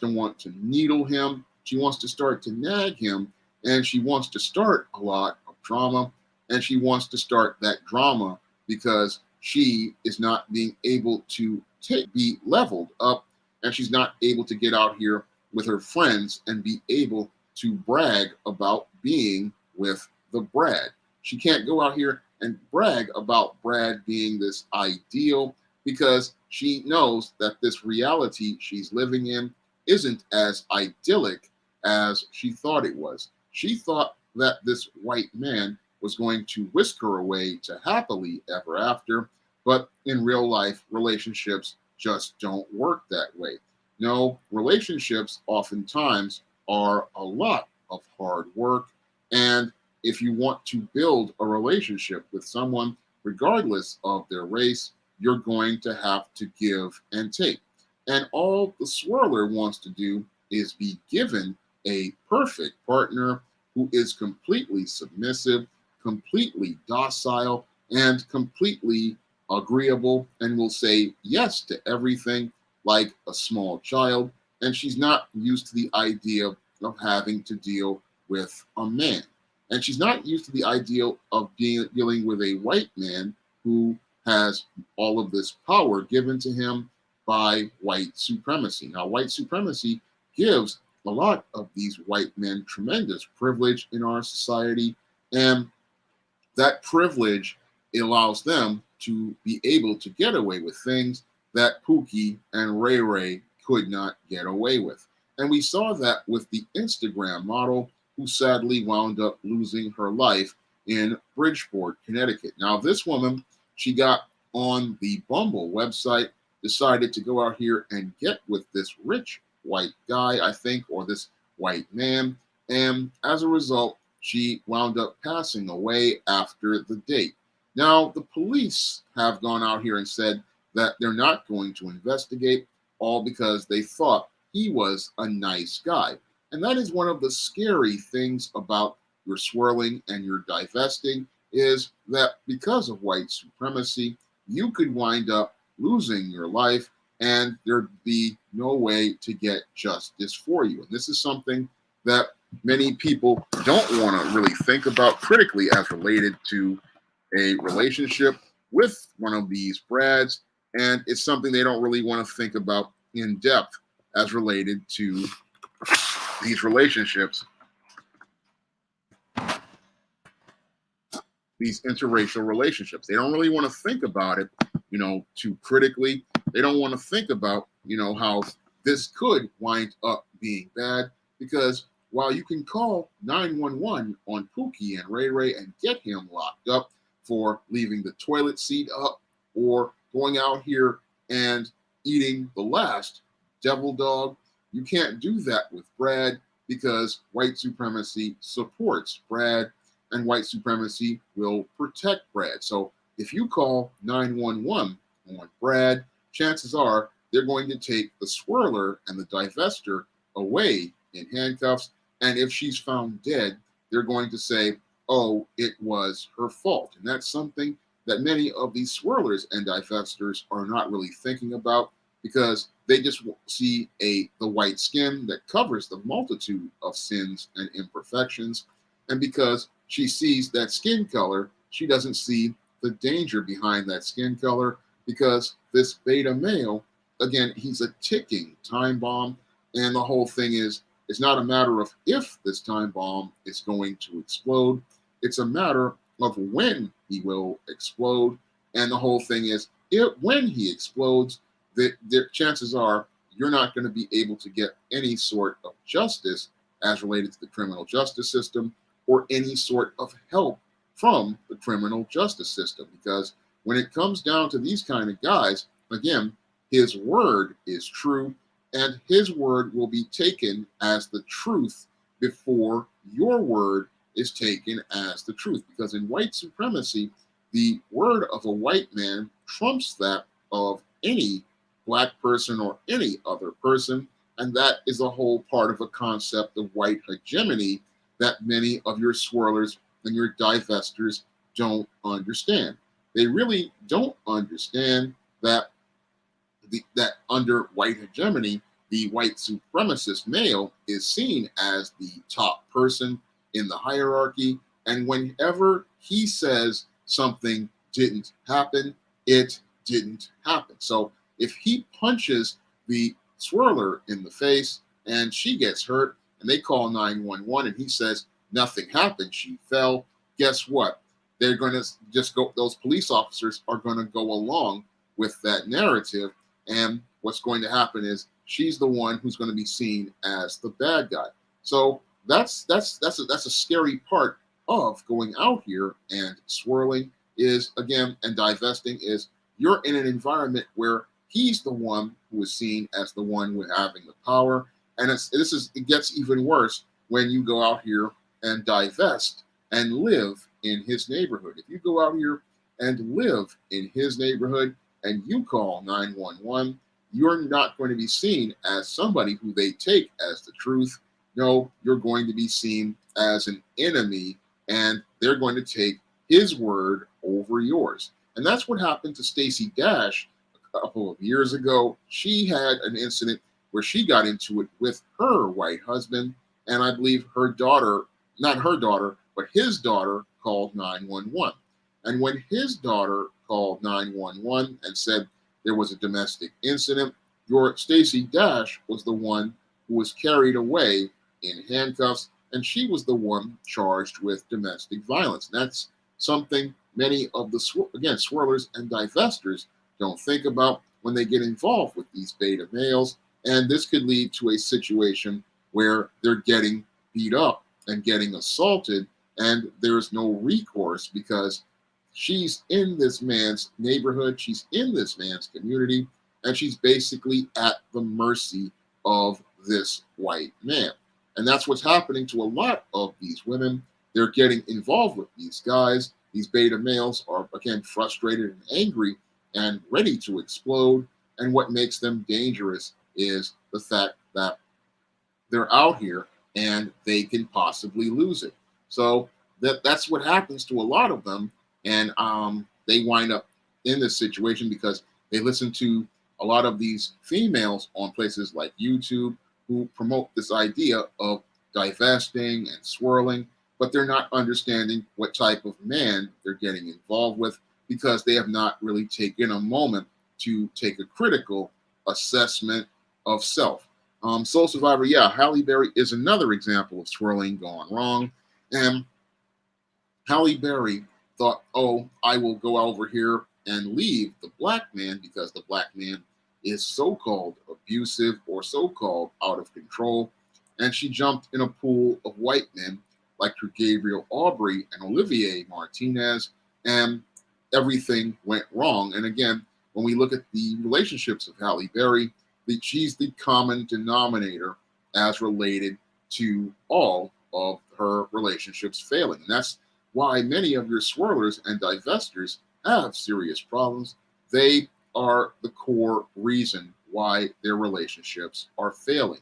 want to needle him. She wants to start to nag him, and she wants to start a lot of drama, and she wants to start that drama because she is not being able to be leveled up, and she's not able to get out here with her friends and be able to brag about being with the Brad. She can't go out here and brag about Brad being this ideal because she knows that this reality she's living in isn't as idyllic as she thought it was. She thought that this white man was going to whisk her away to happily ever after, but in real life, relationships just don't work that way. No, relationships oftentimes are a lot of hard work, and if you want to build a relationship with someone, regardless of their race, you're going to have to give and take. And all the swirler wants to do is be given a perfect partner who is completely submissive, completely docile, and completely agreeable and will say yes to everything like a small child. And she's not used to the idea of having to deal with a man. And she's not used to the idea of dealing with a white man who has all of this power given to him by white supremacy. Now, white supremacy gives a lot of these white men tremendous privilege in our society, and that privilege allows them to be able to get away with things that Pookie and Ray Ray could not get away with. And we saw that with the Instagram model who sadly wound up losing her life in Bridgeport, Connecticut. Now, this woman, she got on the Bumble website, decided to go out here and get with this rich white guy, I think, or this white man. And as a result, she wound up passing away after the date. Now, the police have gone out here and said that they're not going to investigate, all because they thought he was a nice guy. And that is one of the scary things about your swirling and your divesting is that because of white supremacy, you could wind up losing your life and there'd be no way to get justice for you. And this is something that many people don't want to really think about critically as related to a relationship with one of these Brads. And it's something they don't really want to think about in depth as related to these relationships, these interracial relationships. They don't really want to think about it, too critically. They don't want to think about, how this could wind up being bad, because while you can call 911 on Pookie and Ray Ray and get him locked up for leaving the toilet seat up or going out here and eating the last devil dog, you can't do that with Brad because white supremacy supports Brad and white supremacy will protect Brad. So if you call 911 on Brad, chances are they're going to take the swirler and the divester away in handcuffs. And if she's found dead, they're going to say, oh, it was her fault. And that's something that many of these swirlers and divestors are not really thinking about, because they just see the white skin that covers the multitude of sins and imperfections. And because she sees that skin color she doesn't see the danger behind that skin color, because this beta male, again, he's a ticking time bomb. And the whole thing is, it's not a matter of if this time bomb is going to explode. It's a matter of when he will explode. And the whole thing is, when he explodes, the chances are you're not going to be able to get any sort of justice as related to the criminal justice system, or any sort of help from the criminal justice system. Because when it comes down to these kind of guys, again, his word is true, and his word will be taken as the truth before your word is taken as the truth. Because in white supremacy, the word of a white man trumps that of any black person or any other person. And that is a whole part of a concept of white hegemony that many of your swirlers and your divestors don't understand. They really don't understand that that under white hegemony, the white supremacist male is seen as the top person in the hierarchy. And whenever he says something didn't happen, it didn't happen. So if he punches the swirler in the face and she gets hurt and they call 911 and he says nothing happened, she fell, guess what? They're going to just go, those police officers are going to go along with that narrative. And what's going to happen is she's the one who's going to be seen as the bad guy. So that's a scary part of going out here and swirling is, again, and divesting is, you're in an environment where he's the one who is seen as the one with having the power. And it gets even worse when you go out here and divest and live in his neighborhood. If you go out here and live in his neighborhood and you call 911, you're not going to be seen as somebody who they take as the truth. No, you're going to be seen as an enemy, and they're going to take his word over yours. And that's what happened to Stacey Dash a couple of years ago. She had an incident where she got into it with her white husband, and I believe her daughter, not her daughter, but his daughter called 911. And when his daughter called 911 and said there was a domestic incident, your Stacey Dash was the one who was carried away in handcuffs, and she was the one charged with domestic violence. And that's something many of the, swirlers and divestors don't think about when they get involved with these beta males. And this could lead to a situation where they're getting beat up and getting assaulted, and there's no recourse because she's in this man's neighborhood, she's in this man's community, and she's basically at the mercy of this white man. And that's what's happening to a lot of these women. They're getting involved with these guys. These beta males are, again, frustrated and angry and ready to explode. And what makes them dangerous is the fact that they're out here and they can possibly lose it. So that's what happens to a lot of them. And they wind up in this situation because they listen to a lot of these females on places like YouTube who promote this idea of divesting and swirling, but they're not understanding what type of man they're getting involved with because they have not really taken a moment to take a critical assessment of self. Soul Survivor, yeah, Halle Berry is another example of swirling gone wrong. And Halle Berry thought, oh, I will go over here and leave the black man because the black man is so-called abusive or so-called out of control. And she jumped in a pool of white men like Gabriel Aubry and Olivier Martinez, and everything went wrong. And again, when we look at the relationships of Halle Berry, she's the common denominator as related to all of her relationships failing. And that's why many of your swirlers and divestors have serious problems. They are the core reason why their relationships are failing.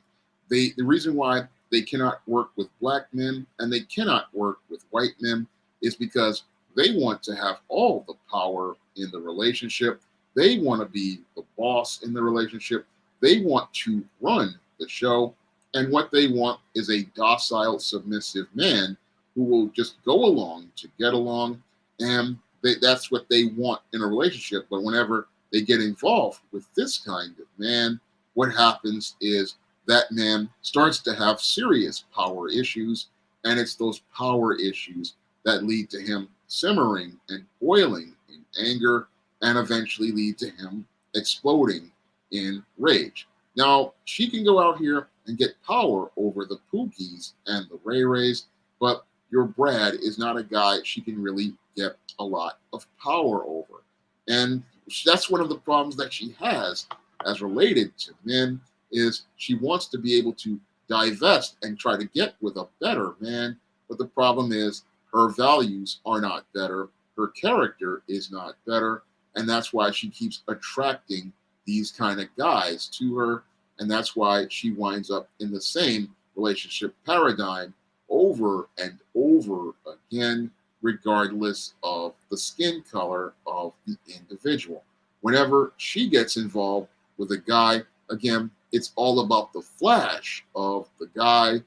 The reason why they cannot work with black men and they cannot work with white men is because they want to have all the power in the relationship. They want to be the boss in the relationship. They want to run the show. And what they want is a docile, submissive man who will just go along to get along. and that's what they want in a relationship. But whenever they get involved with this kind of man, what happens is that man starts to have serious power issues, and it's those power issues that lead to him simmering and boiling in anger and eventually lead to him exploding in rage. Now, she can go out here and get power over the Pookies and the Ray Rays, but your Brad is not a guy she can really get a lot of power over. And that's one of the problems that she has as related to men is she wants to be able to divest and try to get with a better man. But the problem is her values are not better. Her character is not better. And that's why she keeps attracting these kind of guys to her. And that's why she winds up in the same relationship paradigm over and over again, regardless of the skin color of the individual. Whenever she gets involved with a guy, again, it's all about the flash of the guy's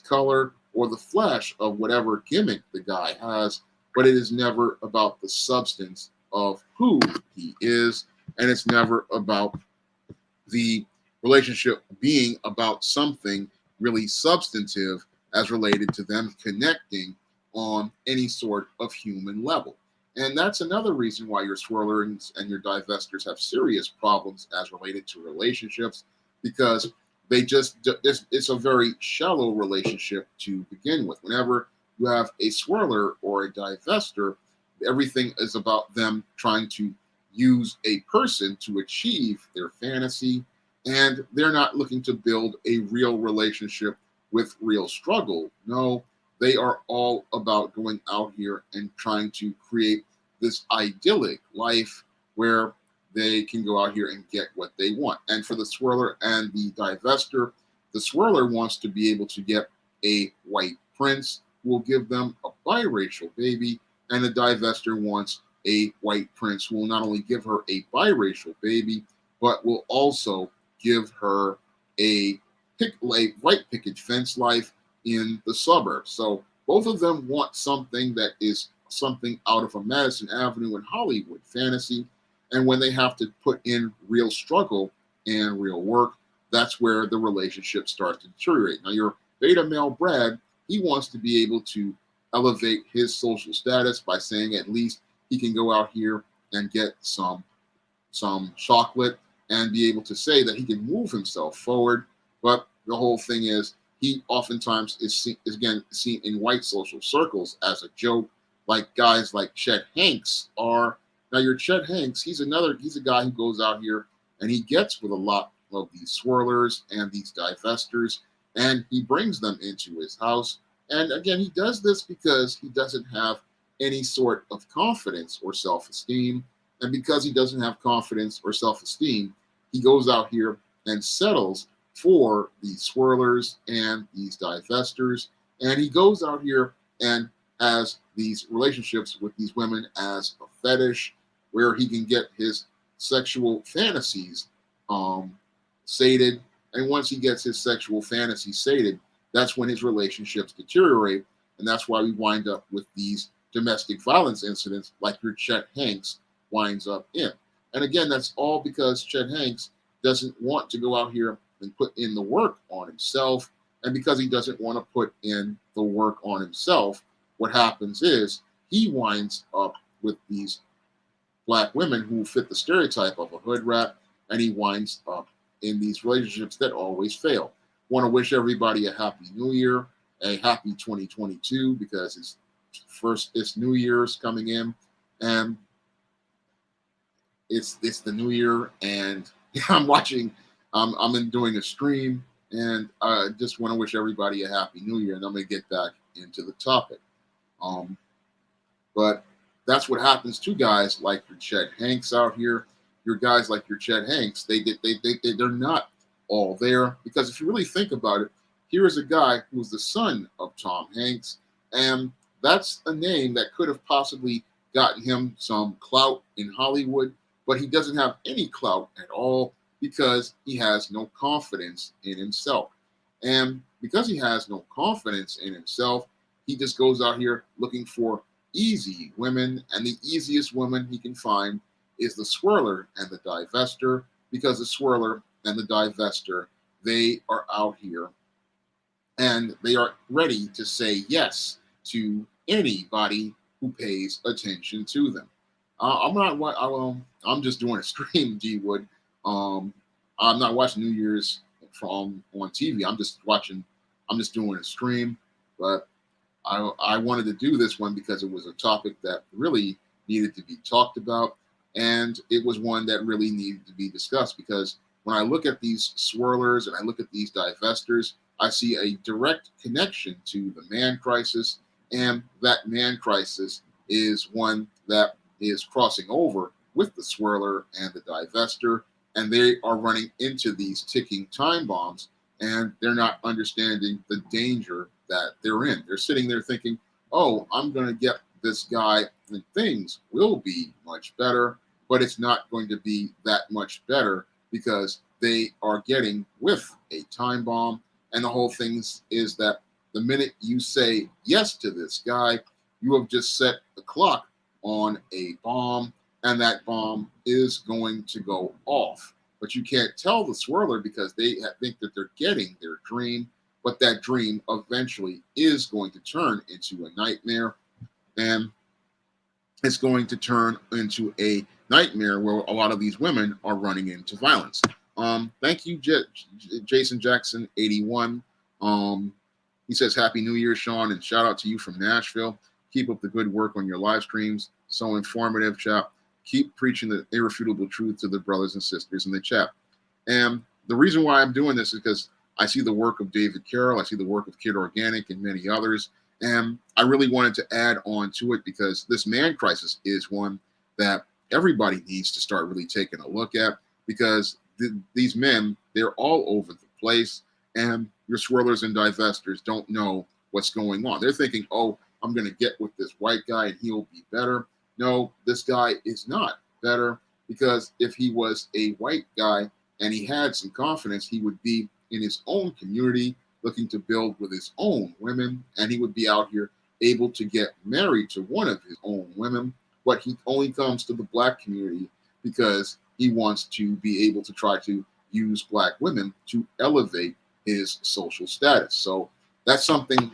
color or the flash of whatever gimmick the guy has, but it is never about the substance of who he is, and it's never about the relationship being about something really substantive as related to them connecting on any sort of human level. And that's another reason why your swirlers and your divestors have serious problems as related to relationships, because they just, it's a very shallow relationship to begin with. Whenever you have a swirler or a divestor, everything is about them trying to use a person to achieve their fantasy, and they're not looking to build a real relationship with real struggle. No, they are all about going out here and trying to create this idyllic life where they can go out here and get what they want. And for the swirler and the divestor, the swirler wants to be able to get a white prince who will give them a biracial baby, and the divestor wants a white prince who will not only give her a biracial baby, but will also give her a white picket fence life in the suburbs. So both of them want something that is something out of a Madison Avenue and Hollywood fantasy. And when they have to put in real struggle and real work, that's where the relationship starts to deteriorate. Now, your beta male Brad, he wants to be able to elevate his social status by saying at least he can go out here and get some chocolate and be able to say that he can move himself forward. But the whole thing is he oftentimes is again seen in white social circles as a joke, like guys like Chet Hanks are. Now your Chet Hanks, he's a guy who goes out here and he gets with a lot of these swirlers and these divestors, and he brings them into his house. And again, he does this because he doesn't have any sort of confidence or self-esteem. And because he doesn't have confidence or self-esteem, he goes out here and settles for these swirlers and these divestors. And he goes out here and has these relationships with these women as a fetish, where he can get his sexual fantasies sated. And once he gets his sexual fantasy sated, that's when his relationships deteriorate. And that's why we wind up with these domestic violence incidents like your Chet Hanks winds up in. And again, that's all because Chet Hanks doesn't want to go out here and put in the work on himself. And because he doesn't want to put in the work on himself, what happens is he winds up with these black women who fit the stereotype of a hood rat, and he winds up in these relationships that always fail. Want to wish everybody a happy new year, a happy 2022, because it's New Year's coming in, and it's the new year, and I'm doing a stream, and I just want to wish everybody a happy new year, and I'm going to get back into the topic. But that's what happens to guys like your Chet Hanks out here. Your guys like your Chet Hanks, they're not all there, because if you really think about it, here is a guy who's the son of Tom Hanks, and that's a name that could have possibly gotten him some clout in Hollywood, but he doesn't have any clout at all because he has no confidence in himself. And because he has no confidence in himself, he just goes out here looking for easy women, and the easiest woman he can find is the swirler and the divester, because the swirler and the divester, they are out here and they are ready to say yes to anybody who pays attention to them. I'm not what I'm just doing a stream, G Wood. Um, I'm not watching New Year's from on TV. I'm just doing a stream, but I wanted to do this one because it was a topic that really needed to be talked about, and it was one that really needed to be discussed. Because when I look at these swirlers and I look at these divestors, I see a direct connection to the man crisis, and that man crisis is one that is crossing over with the swirler and the divester, and they are running into these ticking time bombs, and they're not understanding the danger that they're in. They're sitting there thinking, oh, I'm going to get this guy and things will be much better, but it's not going to be that much better because they are getting with a time bomb. And the whole thing is that the minute you say yes to this guy, you have just set the clock on a bomb, and that bomb is going to go off. But you can't tell the swirler because they think that they're getting their dream, but that dream eventually is going to turn into a nightmare, and it's going to turn into a nightmare where a lot of these women are running into violence. Thank you, Jason Jackson 81. He says, Happy New Year, Sean, and shout out to you from Nashville. Keep up the good work on your live streams. So informative, chap. Keep preaching the irrefutable truth to the brothers and sisters in the chat. And the reason why I'm doing this is because I see the work of David Carroll. I see the work of Kid Organic and many others. And I really wanted to add on to it because this man crisis is one that everybody needs to start really taking a look at, because these men, they're all over the place, and your swirlers and divestors don't know what's going on. They're thinking, oh, I'm going to get with this white guy and he'll be better. No, this guy is not better, because if he was a white guy and he had some confidence, he would be in his own community looking to build with his own women, and he would be out here able to get married to one of his own women. But he only comes to the black community because he wants to be able to try to use black women to elevate his social status. So that's something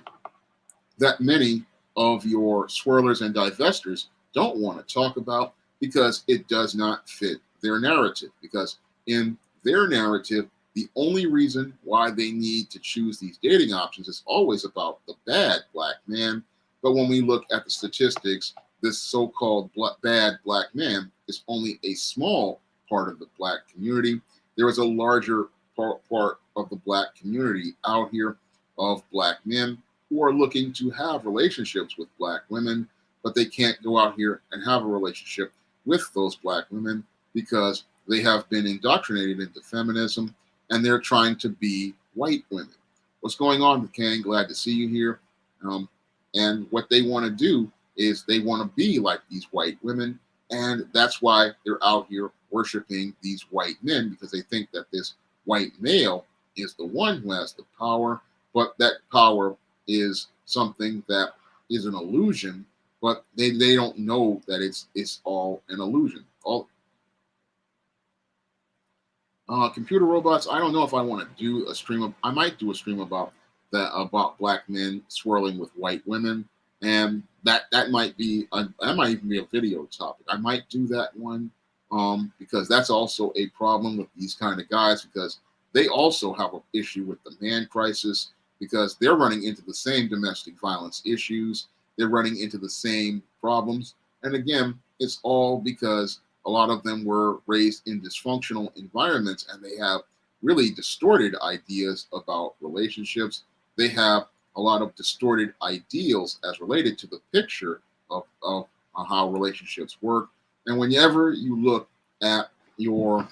that many of your swirlers and divestors don't want to talk about, because it does not fit their narrative. Because in their narrative, the only reason why they need to choose these dating options is always about the bad black man. But when we look at the statistics, this so-called bad black man is only a small part of the black community. There is a larger part of the black community out here of black men who are looking to have relationships with black women, but they can't go out here and have a relationship with those black women because they have been indoctrinated into feminism, and they're trying to be white women. What's going on, McCain? Glad to see you here. And what they want to do is they want to be like these white women, and that's why they're out here worshiping these white men, because they think that this white male is the one who has the power, but that power is something that is an illusion, but they don't know that it's all an illusion. Computer robots, I don't know if I want to do a stream. I might do a stream about that, about black men swirling with white women, and that might even be a video topic. I might do that one, because that's also a problem with these kind of guys, because they also have an issue with the man crisis, because they're running into the same domestic violence issues. They're running into the same problems. And again, it's all because a lot of them were raised in dysfunctional environments, and they have really distorted ideas about relationships. They have a lot of distorted ideals as related to the picture of how relationships work. And whenever you look at your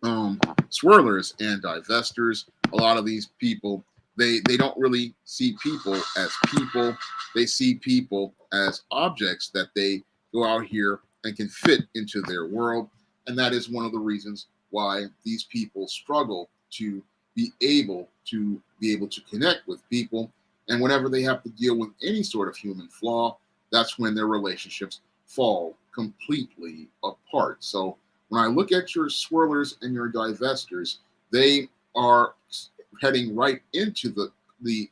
swirlers and divestors, a lot of these people, they don't really see people as people. They see people as objects that they go out here and can fit into their world. And that is one of the reasons why these people struggle to be able to connect with people. And whenever they have to deal with any sort of human flaw, that's when their relationships fall completely apart. So when I look at your swirlers and your divestors, they are heading right into the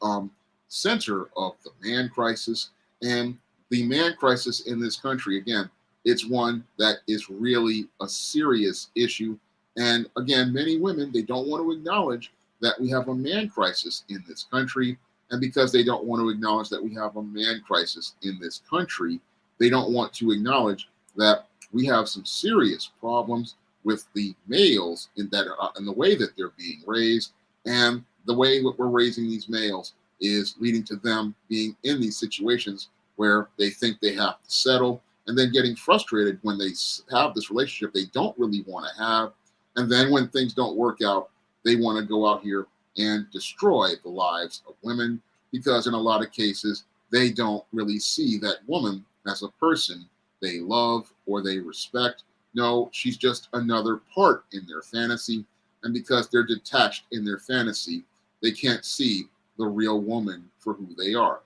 center of the man crisis. And the man crisis in this country, again, it's one that is really a serious issue. And again, many women, they don't want to acknowledge that we have a man crisis in this country. And because they don't want to acknowledge that we have a man crisis in this country, they don't want to acknowledge that we have some serious problems with the males in the way that they're being raised, and the way that we're raising these males is leading to them being in these situations where they think they have to settle, and then getting frustrated when they have this relationship they don't really want to have, and then when things don't work out, they want to go out here and destroy the lives of women, because in a lot of cases they don't really see that woman as a person they love or they respect. No, she's just another part in their fantasy. And because they're detached in their fantasy, they can't see the real woman for who they are.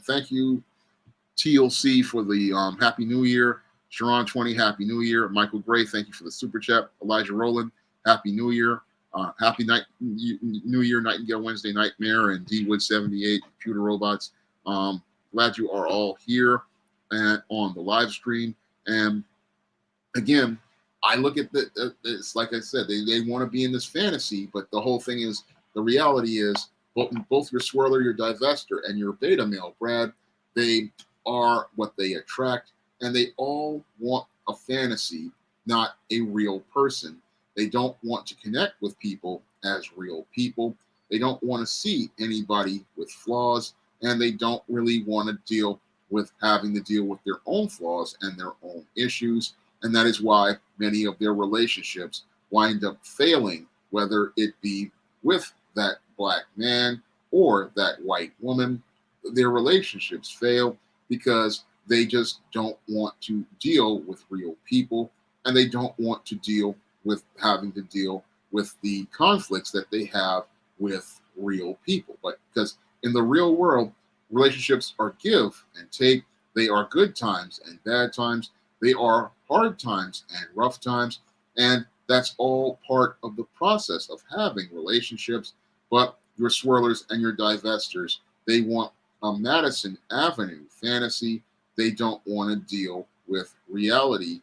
Thank you, TLC, for the Happy New Year. Sharon 20, Happy New Year. Michael Gray, thank you for the super chat. Elijah Rowland, Happy New Year. Happy New Year, Nightingale Wednesday Nightmare, and D Wood 78, Computer Robots. Glad you are all here and on the live stream. And again, I look at it's like I said, they want to be in this fantasy, but the whole thing is, the reality is, both your swirler, your divester, and your beta male, Brad, they are what they attract, and they all want a fantasy, not a real person. They don't want to connect with people as real people. They don't want to see anybody with flaws, and they don't really want to deal with having to deal with their own flaws and their own issues. And that is why many of their relationships wind up failing, whether it be with that black man or that white woman. Their relationships fail because they just don't want to deal with real people, and they don't want to deal with having to deal with the conflicts that they have with real people. But because in the real world, relationships are give and take. They are good times and bad times. They are hard times and rough times. And that's all part of the process of having relationships. But your swirlers and your divestors, they want a Madison Avenue fantasy. They don't want to deal with reality.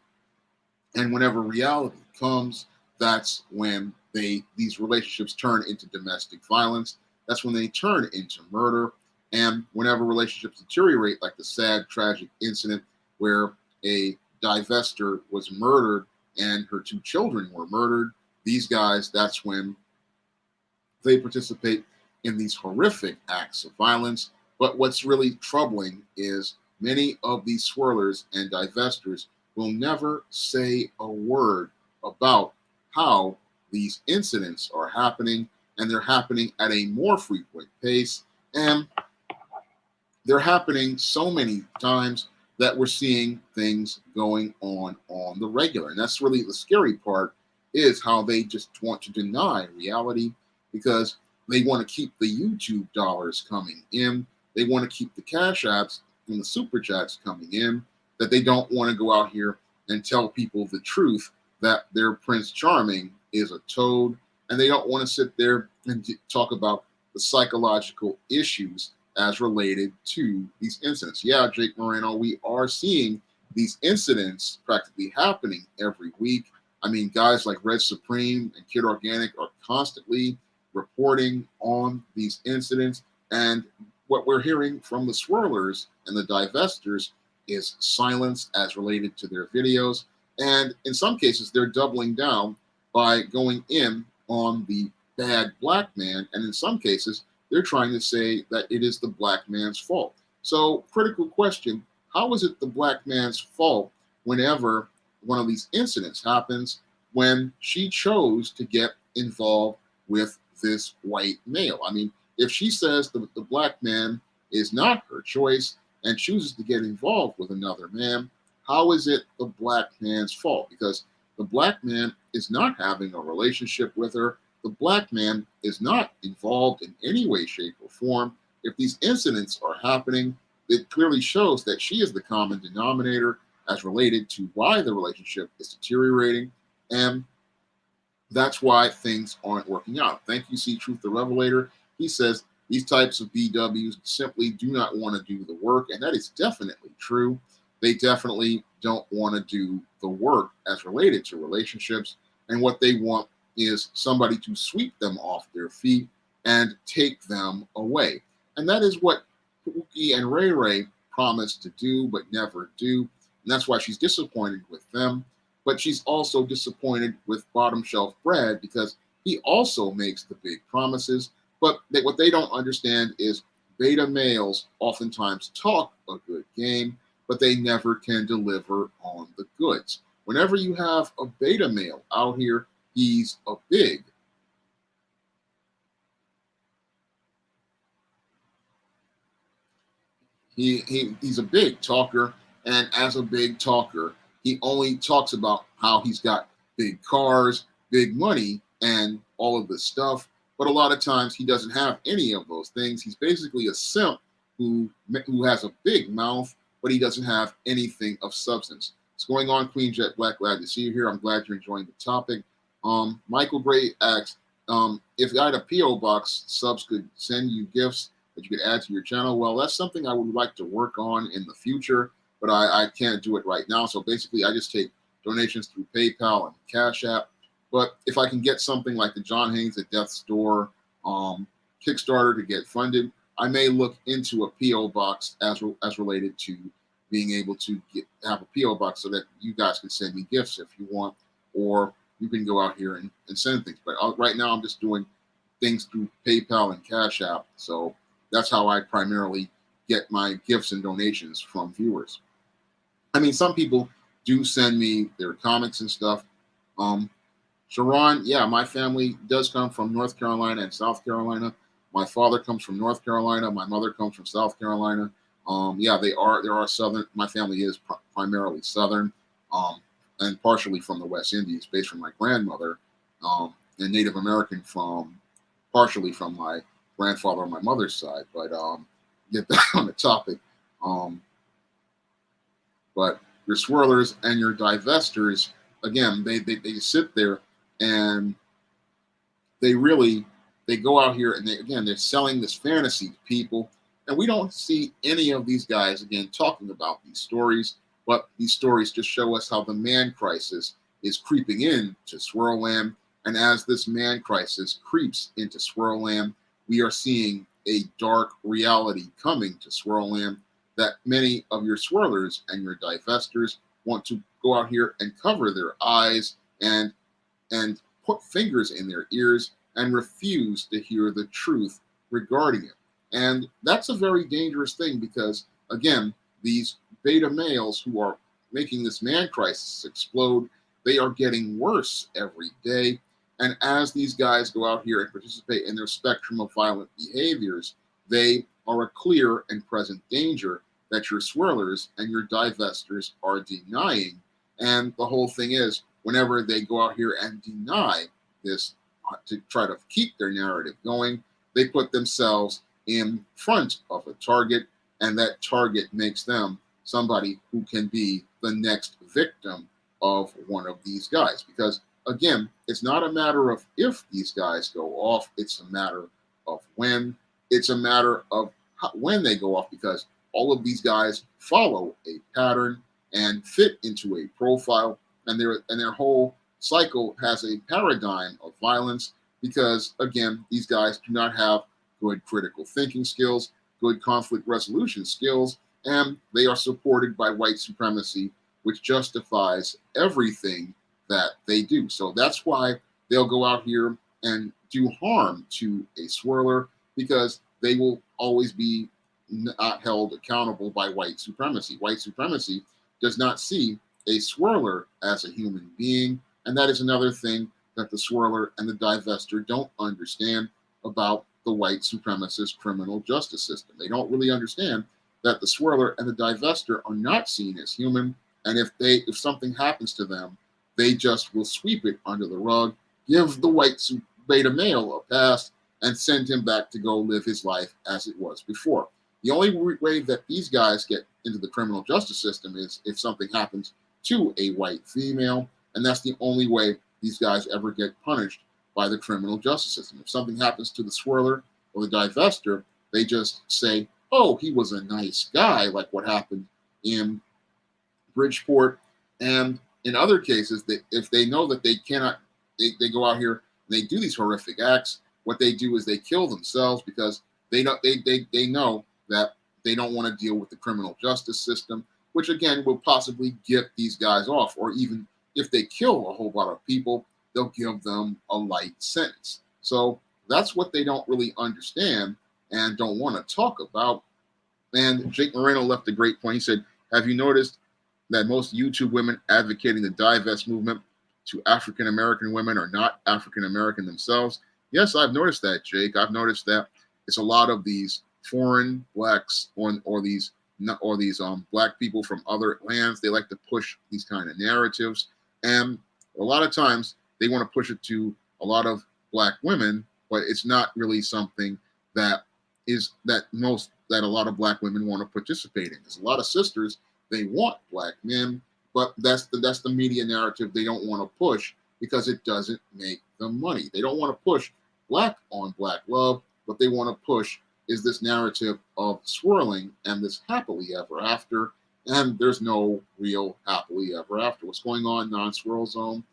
And whenever reality comes, that's when these relationships turn into domestic violence. That's when they turn into murder. And whenever relationships deteriorate, like the sad, tragic incident where a divester was murdered and her 2 children were murdered, these guys, that's when they participate in these horrific acts of violence. But what's really troubling is many of these swirlers and divestors will never say a word about how these incidents are happening, and they're happening at a more frequent pace, and they're happening so many times that we're seeing things going on the regular. And that's really the scary part, is how they just want to deny reality because they want to keep the YouTube dollars coming in. They want to keep the cash apps and the super chats coming in, that they don't want to go out here and tell people the truth that their Prince Charming is a toad. And they don't want to sit there and talk about the psychological issues as related to these incidents. Yeah, Jake Moreno, we are seeing these incidents practically happening every week. I mean, guys like Red Supreme and Kid Organic are constantly reporting on these incidents. And what we're hearing from the swirlers and the divestors is silence as related to their videos. And in some cases, they're doubling down by going in on the bad black man. And in some cases, they're trying to say that it is the black man's fault. So, critical question, how is it the black man's fault whenever one of these incidents happens, when she chose to get involved with this white male? I mean, if she says that the black man is not her choice and chooses to get involved with another man, how is it the black man's fault? Because the black man is not having a relationship with her. The black man is not involved in any way, shape, or form. If these incidents are happening, it clearly shows that she is the common denominator as related to why the relationship is deteriorating, and that's why things aren't working out. Thank you, See Truth the Revelator. He says these types of BWs simply do not want to do the work, and that is definitely true. They definitely don't want to do the work as related to relationships, and what they want is somebody to sweep them off their feet and take them away. And that is what Pookie and Ray Ray promised to do but never do. And that's why she's disappointed with them. But she's also disappointed with Bottom Shelf Brad because he also makes the big promises. But what they don't understand is beta males oftentimes talk a good game, but they never can deliver on the goods. Whenever you have a beta male out here, he's a big. He's a big talker, and as a big talker, he only talks about how he's got big cars, big money, and all of this stuff. But a lot of times he doesn't have any of those things. He's basically a simp who has a big mouth, but he doesn't have anything of substance. What's going on, Queen Jet Black? Glad to see you here. I'm glad you're enjoying the topic. Michael Gray asks, if I had a P.O. box, subs could send you gifts that you could add to your channel. Well, that's something I would like to work on in the future, but I can't do it right now. So basically, I just take donations through PayPal and Cash App. But if I can get something like the John Haynes at Death's Door Kickstarter to get funded, I may look into a P.O. box as related to being able to have a P.O. box so that you guys can send me gifts if you want, or you can go out here and send things. But right now, I'm just doing things through PayPal and Cash App. So that's how I primarily get my gifts and donations from viewers. I mean, some people do send me their comics and stuff. Sharon, yeah, my family does come from North Carolina and South Carolina. My father comes from North Carolina. My mother comes from South Carolina. Yeah, there are Southern. My family is primarily Southern, and partially from the West Indies, based from my grandmother, and Native American partially from my grandfather on my mother's side. But get back on the topic. But your swirlers and your divestors, again, they sit there and they go out here and they're selling this fantasy to people. And we don't see any of these guys, again, talking about these stories, but these stories just show us how the man crisis is creeping into Swirlland. And as this man crisis creeps into Swirlland, we are seeing a dark reality coming to Swirlland that many of your swirlers and your divestors want to go out here and cover their eyes and put fingers in their ears and refuse to hear the truth regarding it. And that's a very dangerous thing because, again, these beta males who are making this man crisis explode, they are getting worse every day. And as these guys go out here and participate in their spectrum of violent behaviors, they are a clear and present danger that your swirlers and your divestors are denying. And the whole thing is, whenever they go out here and deny this to try to keep their narrative going, they put themselves in front of a target, and that target makes them somebody who can be the next victim of one of these guys. Because again, it's not a matter of if these guys go off, it's a matter of when. It's a matter of when they go off, because all of these guys follow a pattern and fit into a profile, and their whole cycle has a paradigm of violence because, again, these guys do not have good critical thinking skills, good conflict resolution skills, and they are supported by white supremacy, which justifies everything that they do. So that's why they'll go out here and do harm to a swirler, because they will always be not held accountable by white supremacy. White supremacy does not see a swirler as a human being, and that is another thing that the swirler and the divestor don't understand about the white supremacist criminal justice system. They don't really understand that the swirler and the divestor are not seen as human, and if something happens to them, they just will sweep it under the rug, give the white beta male a pass, and send him back to go live his life as it was before. The only way that these guys get into the criminal justice system is if something happens to a white female, and that's the only way these guys ever get punished by the criminal justice system. If something happens to the swirler or the divestor, they just say, oh, he was a nice guy, like what happened in Bridgeport. And in other cases, if they know that they cannot, they go out here and they do these horrific acts. What they do is they kill themselves because they know that they don't want to deal with the criminal justice system, which again will possibly get these guys off. Or even if they kill a whole lot of people, they'll give them a light sentence. So that's what they don't really understand and don't want to talk about. And Jake Moreno left a great point. He said, have you noticed that most YouTube women advocating the divest movement to African American women are not African American themselves? Yes, I've noticed that, Jake. I've noticed that it's a lot of these foreign blacks or these black people from other lands. They like to push these kind of narratives, and a lot of times they want to push it to a lot of black women, but it's not really something that a lot of black women want to participate in. There's a lot of sisters, they want black men, but that's the media narrative they don't want to push because it doesn't make them money. They don't want to push black on black love. What they want to push is this narrative of swirling and this happily ever after, and there's no real happily ever after. What's going on, non-swirl zone?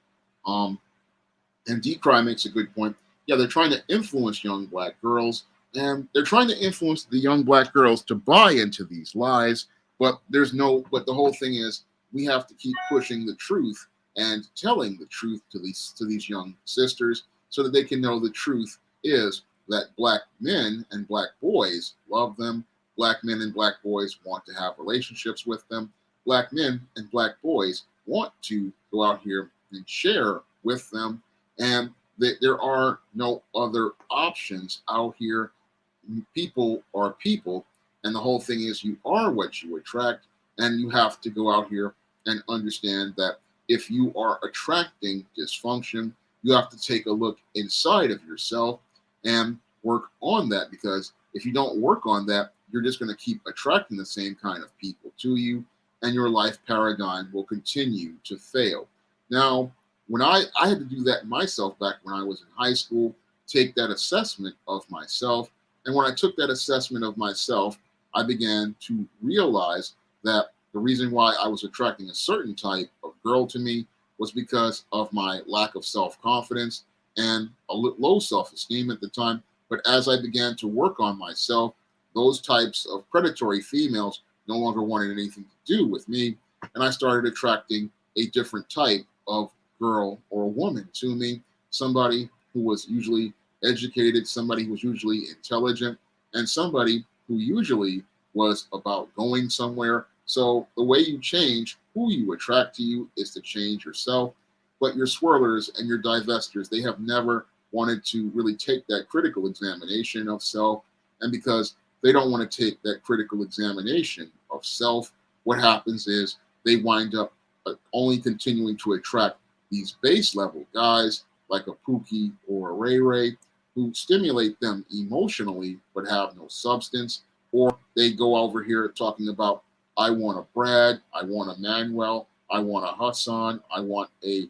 And D-Cry makes a good point. Yeah, they're trying to influence young black girls, and they're trying to influence the young black girls to buy into these lies. But the whole thing is we have to keep pushing the truth and telling the truth to these young sisters so that they can know the truth is that black men and black boys love them. Black men and black boys want to have relationships with them. Black men and black boys want to go out here and share with them. And there are no other options out here. People are people. And the whole thing is you are what you attract. And you have to go out here and understand that if you are attracting dysfunction, you have to take a look inside of yourself and work on that. Because if you don't work on that, you're just going to keep attracting the same kind of people to you, and your life paradigm will continue to fail. Now, when I had to do that myself back when I was in high school, take that assessment of myself. And when I took that assessment of myself, I began to realize that the reason why I was attracting a certain type of girl to me was because of my lack of self-confidence and a low self-esteem at the time. But as I began to work on myself, those types of predatory females no longer wanted anything to do with me. And I started attracting a different type of girl or woman to me, somebody who was usually educated, somebody who was usually intelligent, and somebody who usually was about going somewhere. So the way you change who you attract to you is to change yourself. But your swirlers and your divestors, they have never wanted to really take that critical examination of self. And because they don't want to take that critical examination of self, what happens is they wind up only continuing to attract these base level guys like a Pookie or a Ray Ray who stimulate them emotionally but have no substance. Or they go over here talking about, I want a Brad, I want a Manuel, I want a Hassan, I want a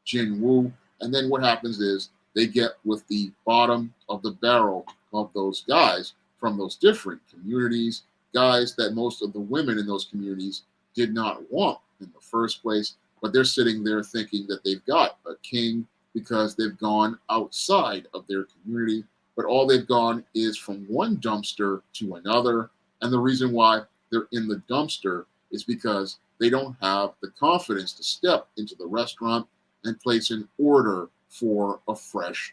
Jin Woo. And then what happens is they get with the bottom of the barrel of those guys from those different communities, guys that most of the women in those communities did not want in the first place. But they're sitting there thinking that they've got a king because they've gone outside of their community. But all they've gone is from one dumpster to another. And the reason why they're in the dumpster is because they don't have the confidence to step into the restaurant and place an order for a fresh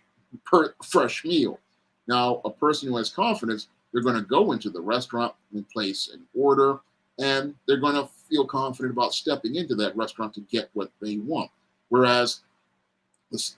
meal. Now, a person who has confidence, they're going to go into the restaurant and place an order, and they're going to feel confident about stepping into that restaurant to get what they want. Whereas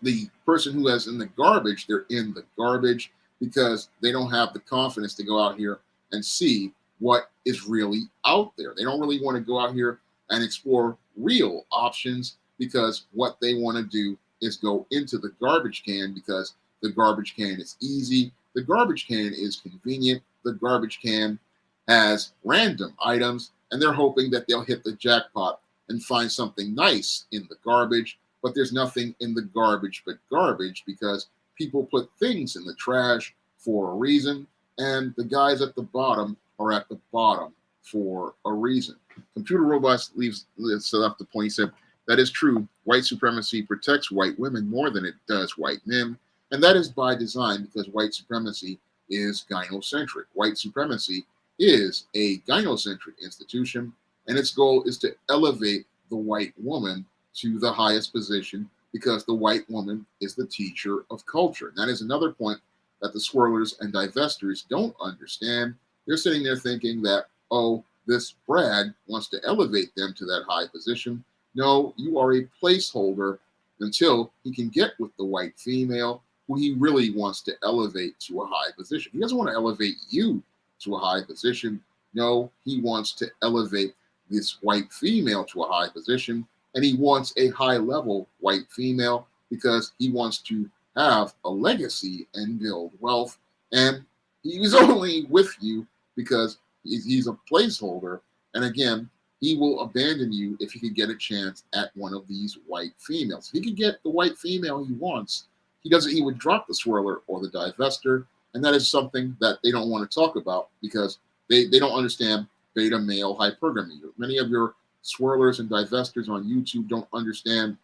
the person who is in the garbage, they're in the garbage because they don't have the confidence to go out here and see what is really out there. They don't really want to go out here and explore real options because what they want to do is go into the garbage can because the garbage can is easy. The garbage can is convenient. The garbage can has random items, and they're hoping that they'll hit the jackpot and find something nice in the garbage, but there's nothing in the garbage but garbage because people put things in the trash for a reason, and the guys at the bottom are at the bottom for a reason. Computer Robots leaves left the point. He said, that is true. White supremacy protects white women more than it does white men, and that is by design because white supremacy is gynocentric. White supremacy is a gynocentric institution, and its goal is to elevate the white woman to the highest position because the white woman is the teacher of culture. And that is another point that the swirlers and divestors don't understand. They're sitting there thinking that, oh, this Brad wants to elevate them to that high position. No, you are a placeholder until he can get with the white female who he really wants to elevate to a high position. He doesn't want to elevate you to a high position. No, he wants to elevate this white female to a high position, and he wants a high-level white female because he wants to have a legacy and build wealth, and he's only with you because he's a placeholder, and again, he will abandon you if he could get a chance at one of these white females. If he could get the white female he wants, he would drop the swirler or the divestor, and that is something that they don't want to talk about because they don't understand beta male hypergamy. Many of your swirlers and divestors on YouTube don't understand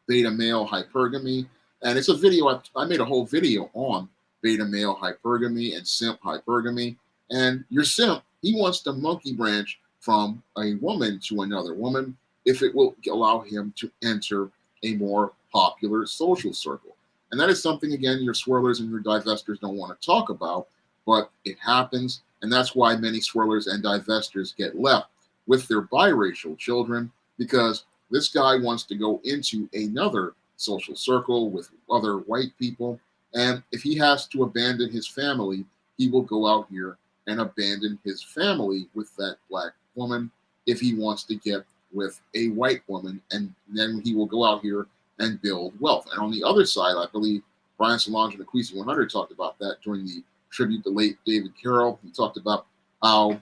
beta male hypergamy, and it's a video, I made a whole video on beta male hypergamy and simp hypergamy, and your simp, he wants to monkey branch from a woman to another woman if it will allow him to enter a more popular social circle. And that is something, again, your swirlers and your divestors don't want to talk about, but it happens. And that's why many swirlers and divestors get left with their biracial children, because this guy wants to go into another social circle with other white people. And if he has to abandon his family, he will go out here and abandon his family with that black woman if he wants to get with a white woman. And then he will go out here and build wealth. And on the other side, I believe Brian Solange and the Queasy 100 talked about that during the tribute to late David Carroll. He talked about how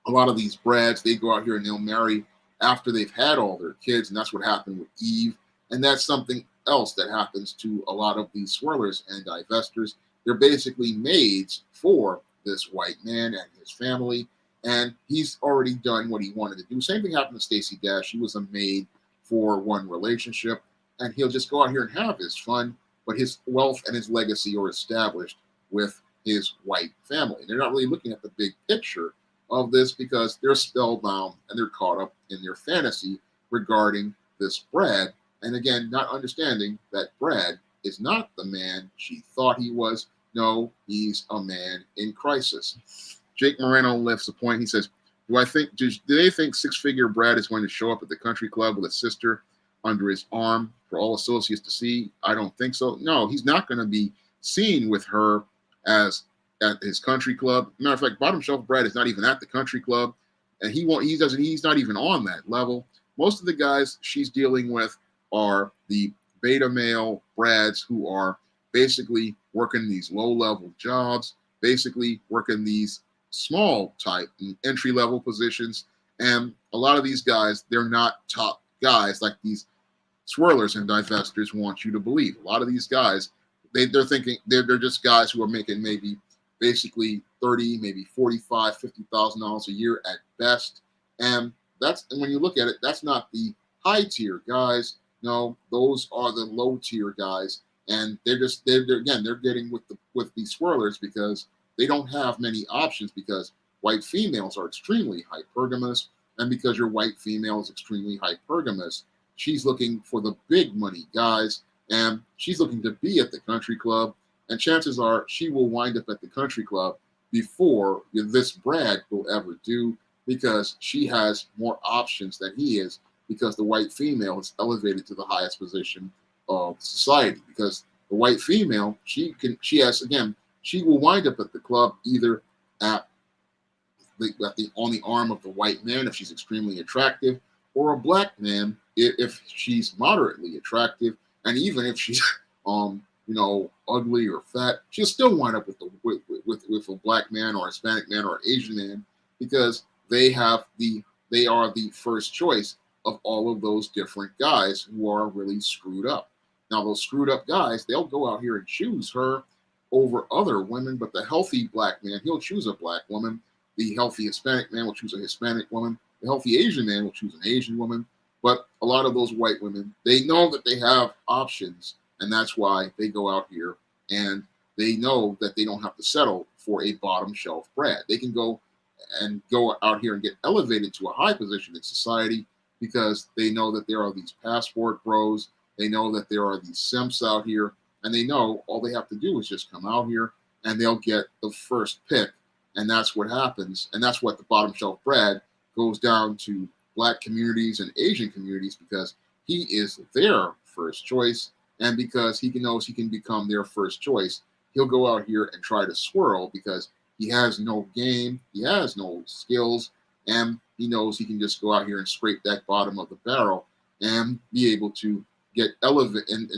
a lot of these brads, they go out here and they'll marry after they've had all their kids, and that's what happened with Eve. And that's something else that happens to a lot of these swirlers and divestors. They're basically maids for this white man and his family, and he's already done what he wanted to do. Same thing happened to Stacey Dash. She was a maid for one relationship, and he'll just go out here and have his fun, but his wealth and his legacy are established with his white family. They're not really looking at the big picture of this because they're spellbound and they're caught up in their fantasy regarding this Brad. And again, not understanding that Brad is not the man she thought he was. No, he's a man in crisis. Jake Moreno lifts a point. He says, do they think six-figure Brad is going to show up at the country club with a sister under his arm for all associates to see? I don't think so. No, he's not going to be seen with her as at his country club. Matter of fact, bottom shelf Brad is not even at the country club, and he's not even on that level. Most of the guys she's dealing with are the beta male Brads who are basically working these low-level jobs, basically working these small type entry-level positions. And a lot of these guys, they're not top guys like these swirlers and divestors want you to believe. A lot of these guys, they're thinking they're just guys who are making maybe basically 30, maybe 45, $50,000 a year at best. And when you look at it, that's not the high tier guys. No, those are the low tier guys. And they're getting with the swirlers because they don't have many options, because white females are extremely hypergamous, and because your white female is extremely hypergamous, she's looking for the big money guys, and she's looking to be at the country club, and chances are she will wind up at the country club before this Brad will ever do, because she has more options than he is, because the white female is elevated to the highest position of society. Because the white female, she will wind up at the club either on the arm of the white man if she's extremely attractive, or a black man if she's moderately attractive, and even if she's ugly or fat, she'll still wind up with with a black man or Hispanic man or Asian man, because they are the first choice of all of those different guys who are really screwed up. Now, those screwed up guys, they'll go out here and choose her over other women, but the healthy black man, he'll choose a black woman. The healthy Hispanic man will choose a Hispanic woman. The healthy Asian man will choose an Asian woman. But a lot of those white women, they know that they have options, and that's why they go out here and they know that they don't have to settle for a bottom shelf brat. They can go out here and get elevated to a high position in society because they know that there are these passport bros. They know that there are these simps out here, and they know all they have to do is just come out here and they'll get the first pick. And that's what happens. And that's what the bottom shelf Brad goes down to black communities and Asian communities, because he is their first choice. And because he knows he can become their first choice, he'll go out here and try to swirl because he has no game, he has no skills, and he knows he can just go out here and scrape that bottom of the barrel and be able to get elevated and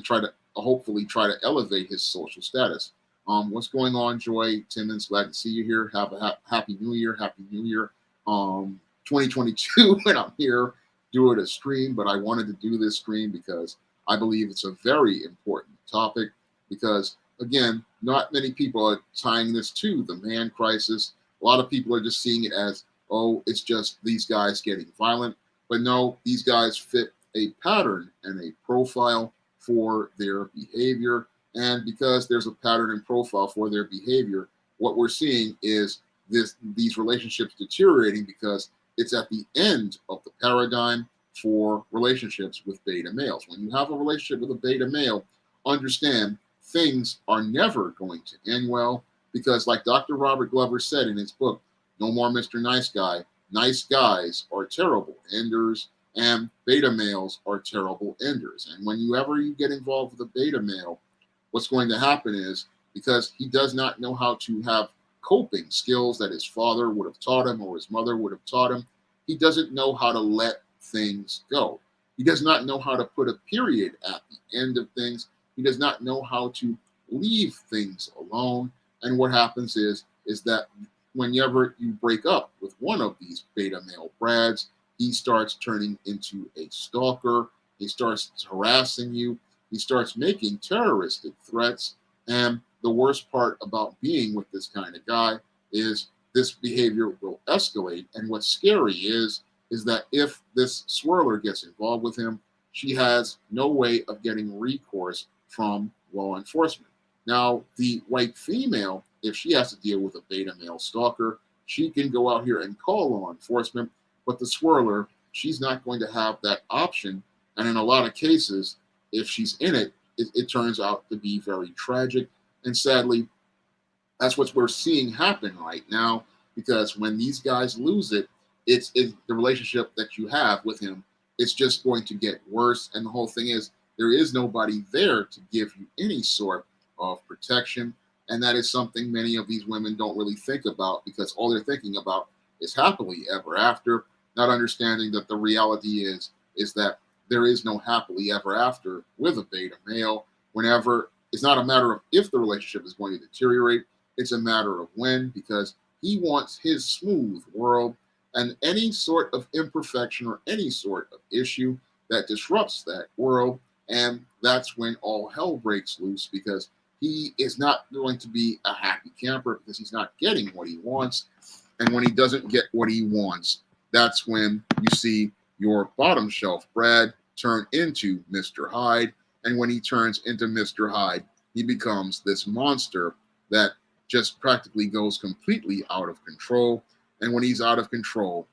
hopefully try to elevate his social status. What's going on, Joy Timmons? Glad to see you here. Have a happy New Year. Happy New Year. 2022, and I'm here doing a stream, but I wanted to do this stream because I believe it's a very important topic, because, again, not many people are tying this to the man crisis. A lot of people are just seeing it as, oh, it's just these guys getting violent. But no, these guys fit a pattern and a profile for their behavior. And because there's a pattern and profile for their behavior, what we're seeing is these relationships deteriorating, because it's at the end of the paradigm for relationships with beta males. When you have a relationship with a beta male, understand things are never going to end well, because like Dr. Robert Glover said in his book, No More Mr. Nice Guy, nice guys are terrible enders and beta males are terrible enders. And whenever you get involved with a beta male, what's going to happen is, because he does not know how to have coping skills that his father would have taught him or his mother would have taught him, he doesn't know how to let things go. He does not know how to put a period at the end of things. He does not know how to leave things alone. And what happens is that whenever you break up with one of these beta male brads, he starts turning into a stalker. He starts harassing you. He starts making terroristic threats. And the worst part about being with this kind of guy is this behavior will escalate. And what's scary is that if this swirler gets involved with him, she has no way of getting recourse from law enforcement. Now, the white female, if she has to deal with a beta male stalker, she can go out here and call law enforcement. But the swirler, she's not going to have that option. And in a lot of cases, if she's in it, it turns out to be very tragic. And sadly, that's what we're seeing happen right now, because when these guys lose it, it's the relationship that you have with him, it's just going to get worse. And the whole thing is, there is nobody there to give you any sort of protection. And that is something many of these women don't really think about, because all they're thinking about is happily ever after, not understanding that the reality is that there is no happily ever after with a beta male. Whenever, it's not a matter of if the relationship is going to deteriorate, it's a matter of when, because he wants his smooth world, and any sort of imperfection or any sort of issue that disrupts that world, and that's when all hell breaks loose, because he is not going to be a happy camper, because he's not getting what he wants. And when he doesn't get what he wants, that's when you see your bottom shelf Brad turn into Mr. Hyde. And when he turns into Mr. Hyde, he becomes this monster that just practically goes completely out of control. And when he's out of control,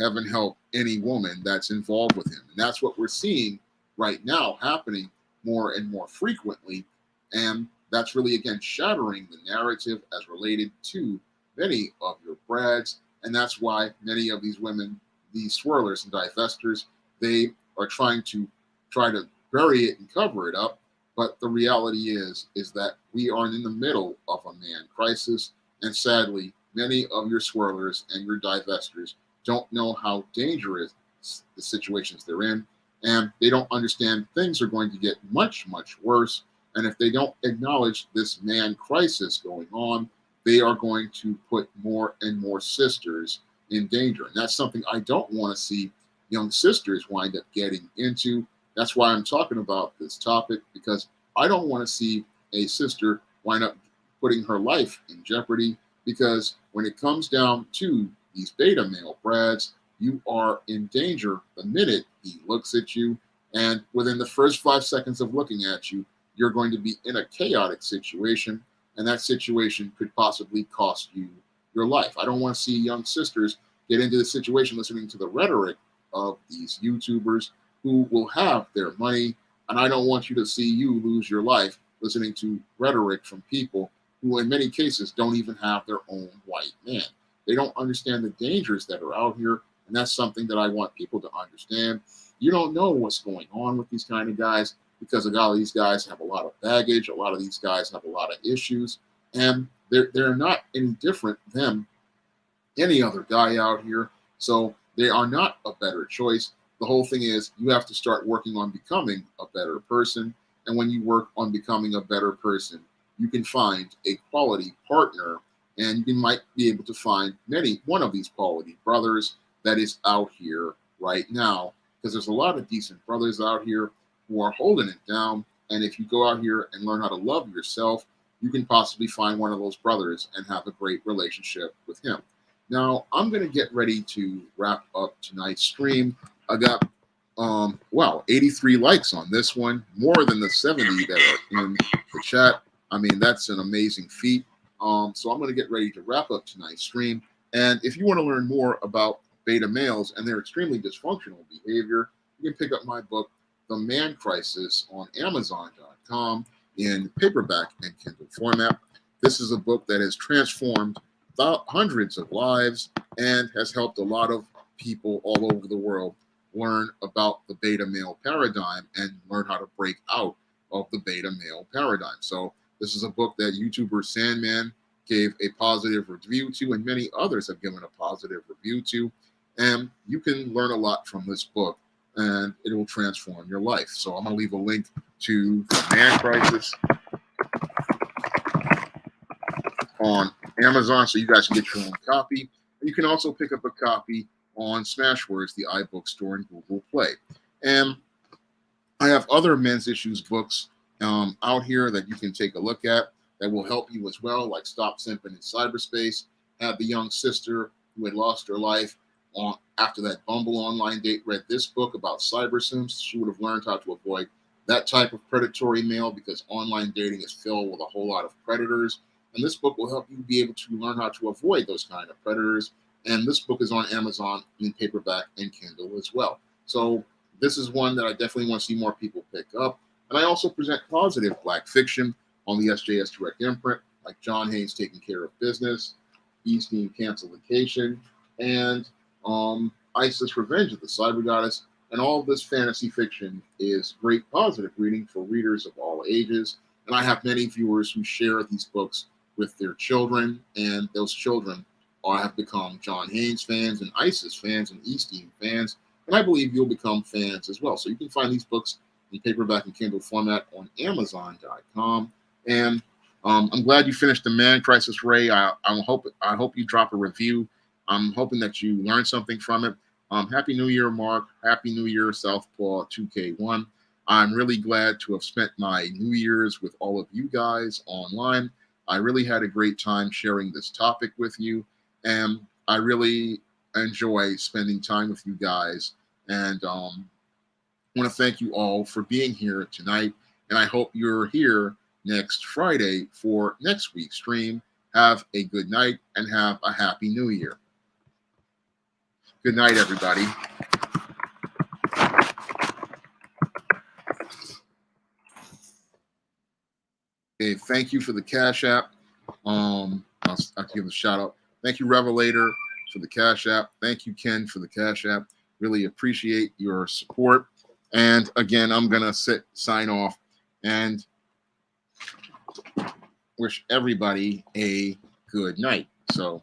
heaven help any woman that's involved with him. And that's what we're seeing right now happening more and more frequently. And that's really, again, shattering the narrative as related to many of your brads. And that's why many of these women, these swirlers and divestors, they are trying to bury it and cover it up. But the reality is that we are in the middle of a man crisis. And sadly, many of your swirlers and your divestors don't know how dangerous the situations they're in. And they don't understand things are going to get much, much worse. And if they don't acknowledge this man crisis going on, they are going to put more and more sisters in danger. And that's something I don't want to see young sisters wind up getting into. That's why I'm talking about this topic, because I don't want to see a sister wind up putting her life in jeopardy, because when it comes down to these beta male brads, you are in danger the minute he looks at you. And within the first 5 seconds of looking at you, you're going to be in a chaotic situation. And that situation could possibly cost you your life. I don't want to see young sisters get into the situation listening to the rhetoric of these YouTubers who will have their money. And I don't want you to see you lose your life listening to rhetoric from people who in many cases don't even have their own white man. They don't understand the dangers that are out here. And that's something that I want people to understand. You don't know what's going on with these kind of guys, because a lot of these guys have a lot of baggage. A lot of these guys have a lot of issues, and they're not any different than any other guy out here. So they are not a better choice. The whole thing is you have to start working on becoming a better person. And when you work on becoming a better person, you can find a quality partner, and you might be able to find one of these quality brothers that is out here right now, because there's a lot of decent brothers out here who are holding it down. And if you go out here and learn how to love yourself, you can possibly find one of those brothers and have a great relationship with him. Now, I'm going to get ready to wrap up tonight's stream. I got, 83 likes on this one, more than the 70 that are in the chat. I mean, that's an amazing feat. So I'm going to get ready to wrap up tonight's stream. And if you want to learn more about beta males and their extremely dysfunctional behavior, you can pick up my book, The Man Crisis, on Amazon.com in paperback and Kindle format. This is a book that has transformed hundreds of lives and has helped a lot of people all over the world learn about the beta male paradigm and learn how to break out of the beta male paradigm. So this is a book that YouTuber Sandman gave a positive review to, and many others have given a positive review to. And you can learn a lot from this book, and it will transform your life. So I'm going to leave a link to The Man Crisis on Amazon so you guys can get your own copy. And you can also pick up a copy on Smashwords, the iBookstore, and Google Play. And I have other men's issues books out here that you can take a look at that will help you as well, like Stop Simping in Cyberspace. Had the young sister who had lost her life after that Bumble online date read this book about cyber sims. She would have learned how to avoid that type of predatory mail, because online dating is filled with a whole lot of predators. And this book will help you be able to learn how to avoid those kind of predators. And this book is on Amazon in paperback and Kindle as well. So this is one that I definitely want to see more people pick up. And I also present positive Black fiction on the SJS Direct imprint, like John Haynes Taking Care of Business, Easting Cancellation, and Isis Revenge of the Cyber Goddess. And all of this fantasy fiction is great positive reading for readers of all ages. And I have many viewers who share these books with their children, and those children have become John Haynes fans and Isis fans and Easting fans. And I believe you'll become fans as well. So you can find these books in paperback and Kindle format on Amazon.com. And I'm glad you finished The Man Crisis, Ray. I hope you drop a review. I'm hoping that you learned something from it. Happy New Year, Mark. Happy New Year, Southpaw 2K1. I'm really glad to have spent my New Year's with all of you guys online. I really had a great time sharing this topic with you, and I really enjoy spending time with you guys. And I want to thank you all for being here tonight, and I hope you're here next Friday for next week's stream. Have a good night and have a happy New Year. Good night, everybody. Okay, thank you for the Cash App. I'll give a shout out. Thank you, Revelator, for the Cash App. Thank you, Ken, for the Cash App. Really appreciate your support. And again, I'm gonna sign off and wish everybody a good night. So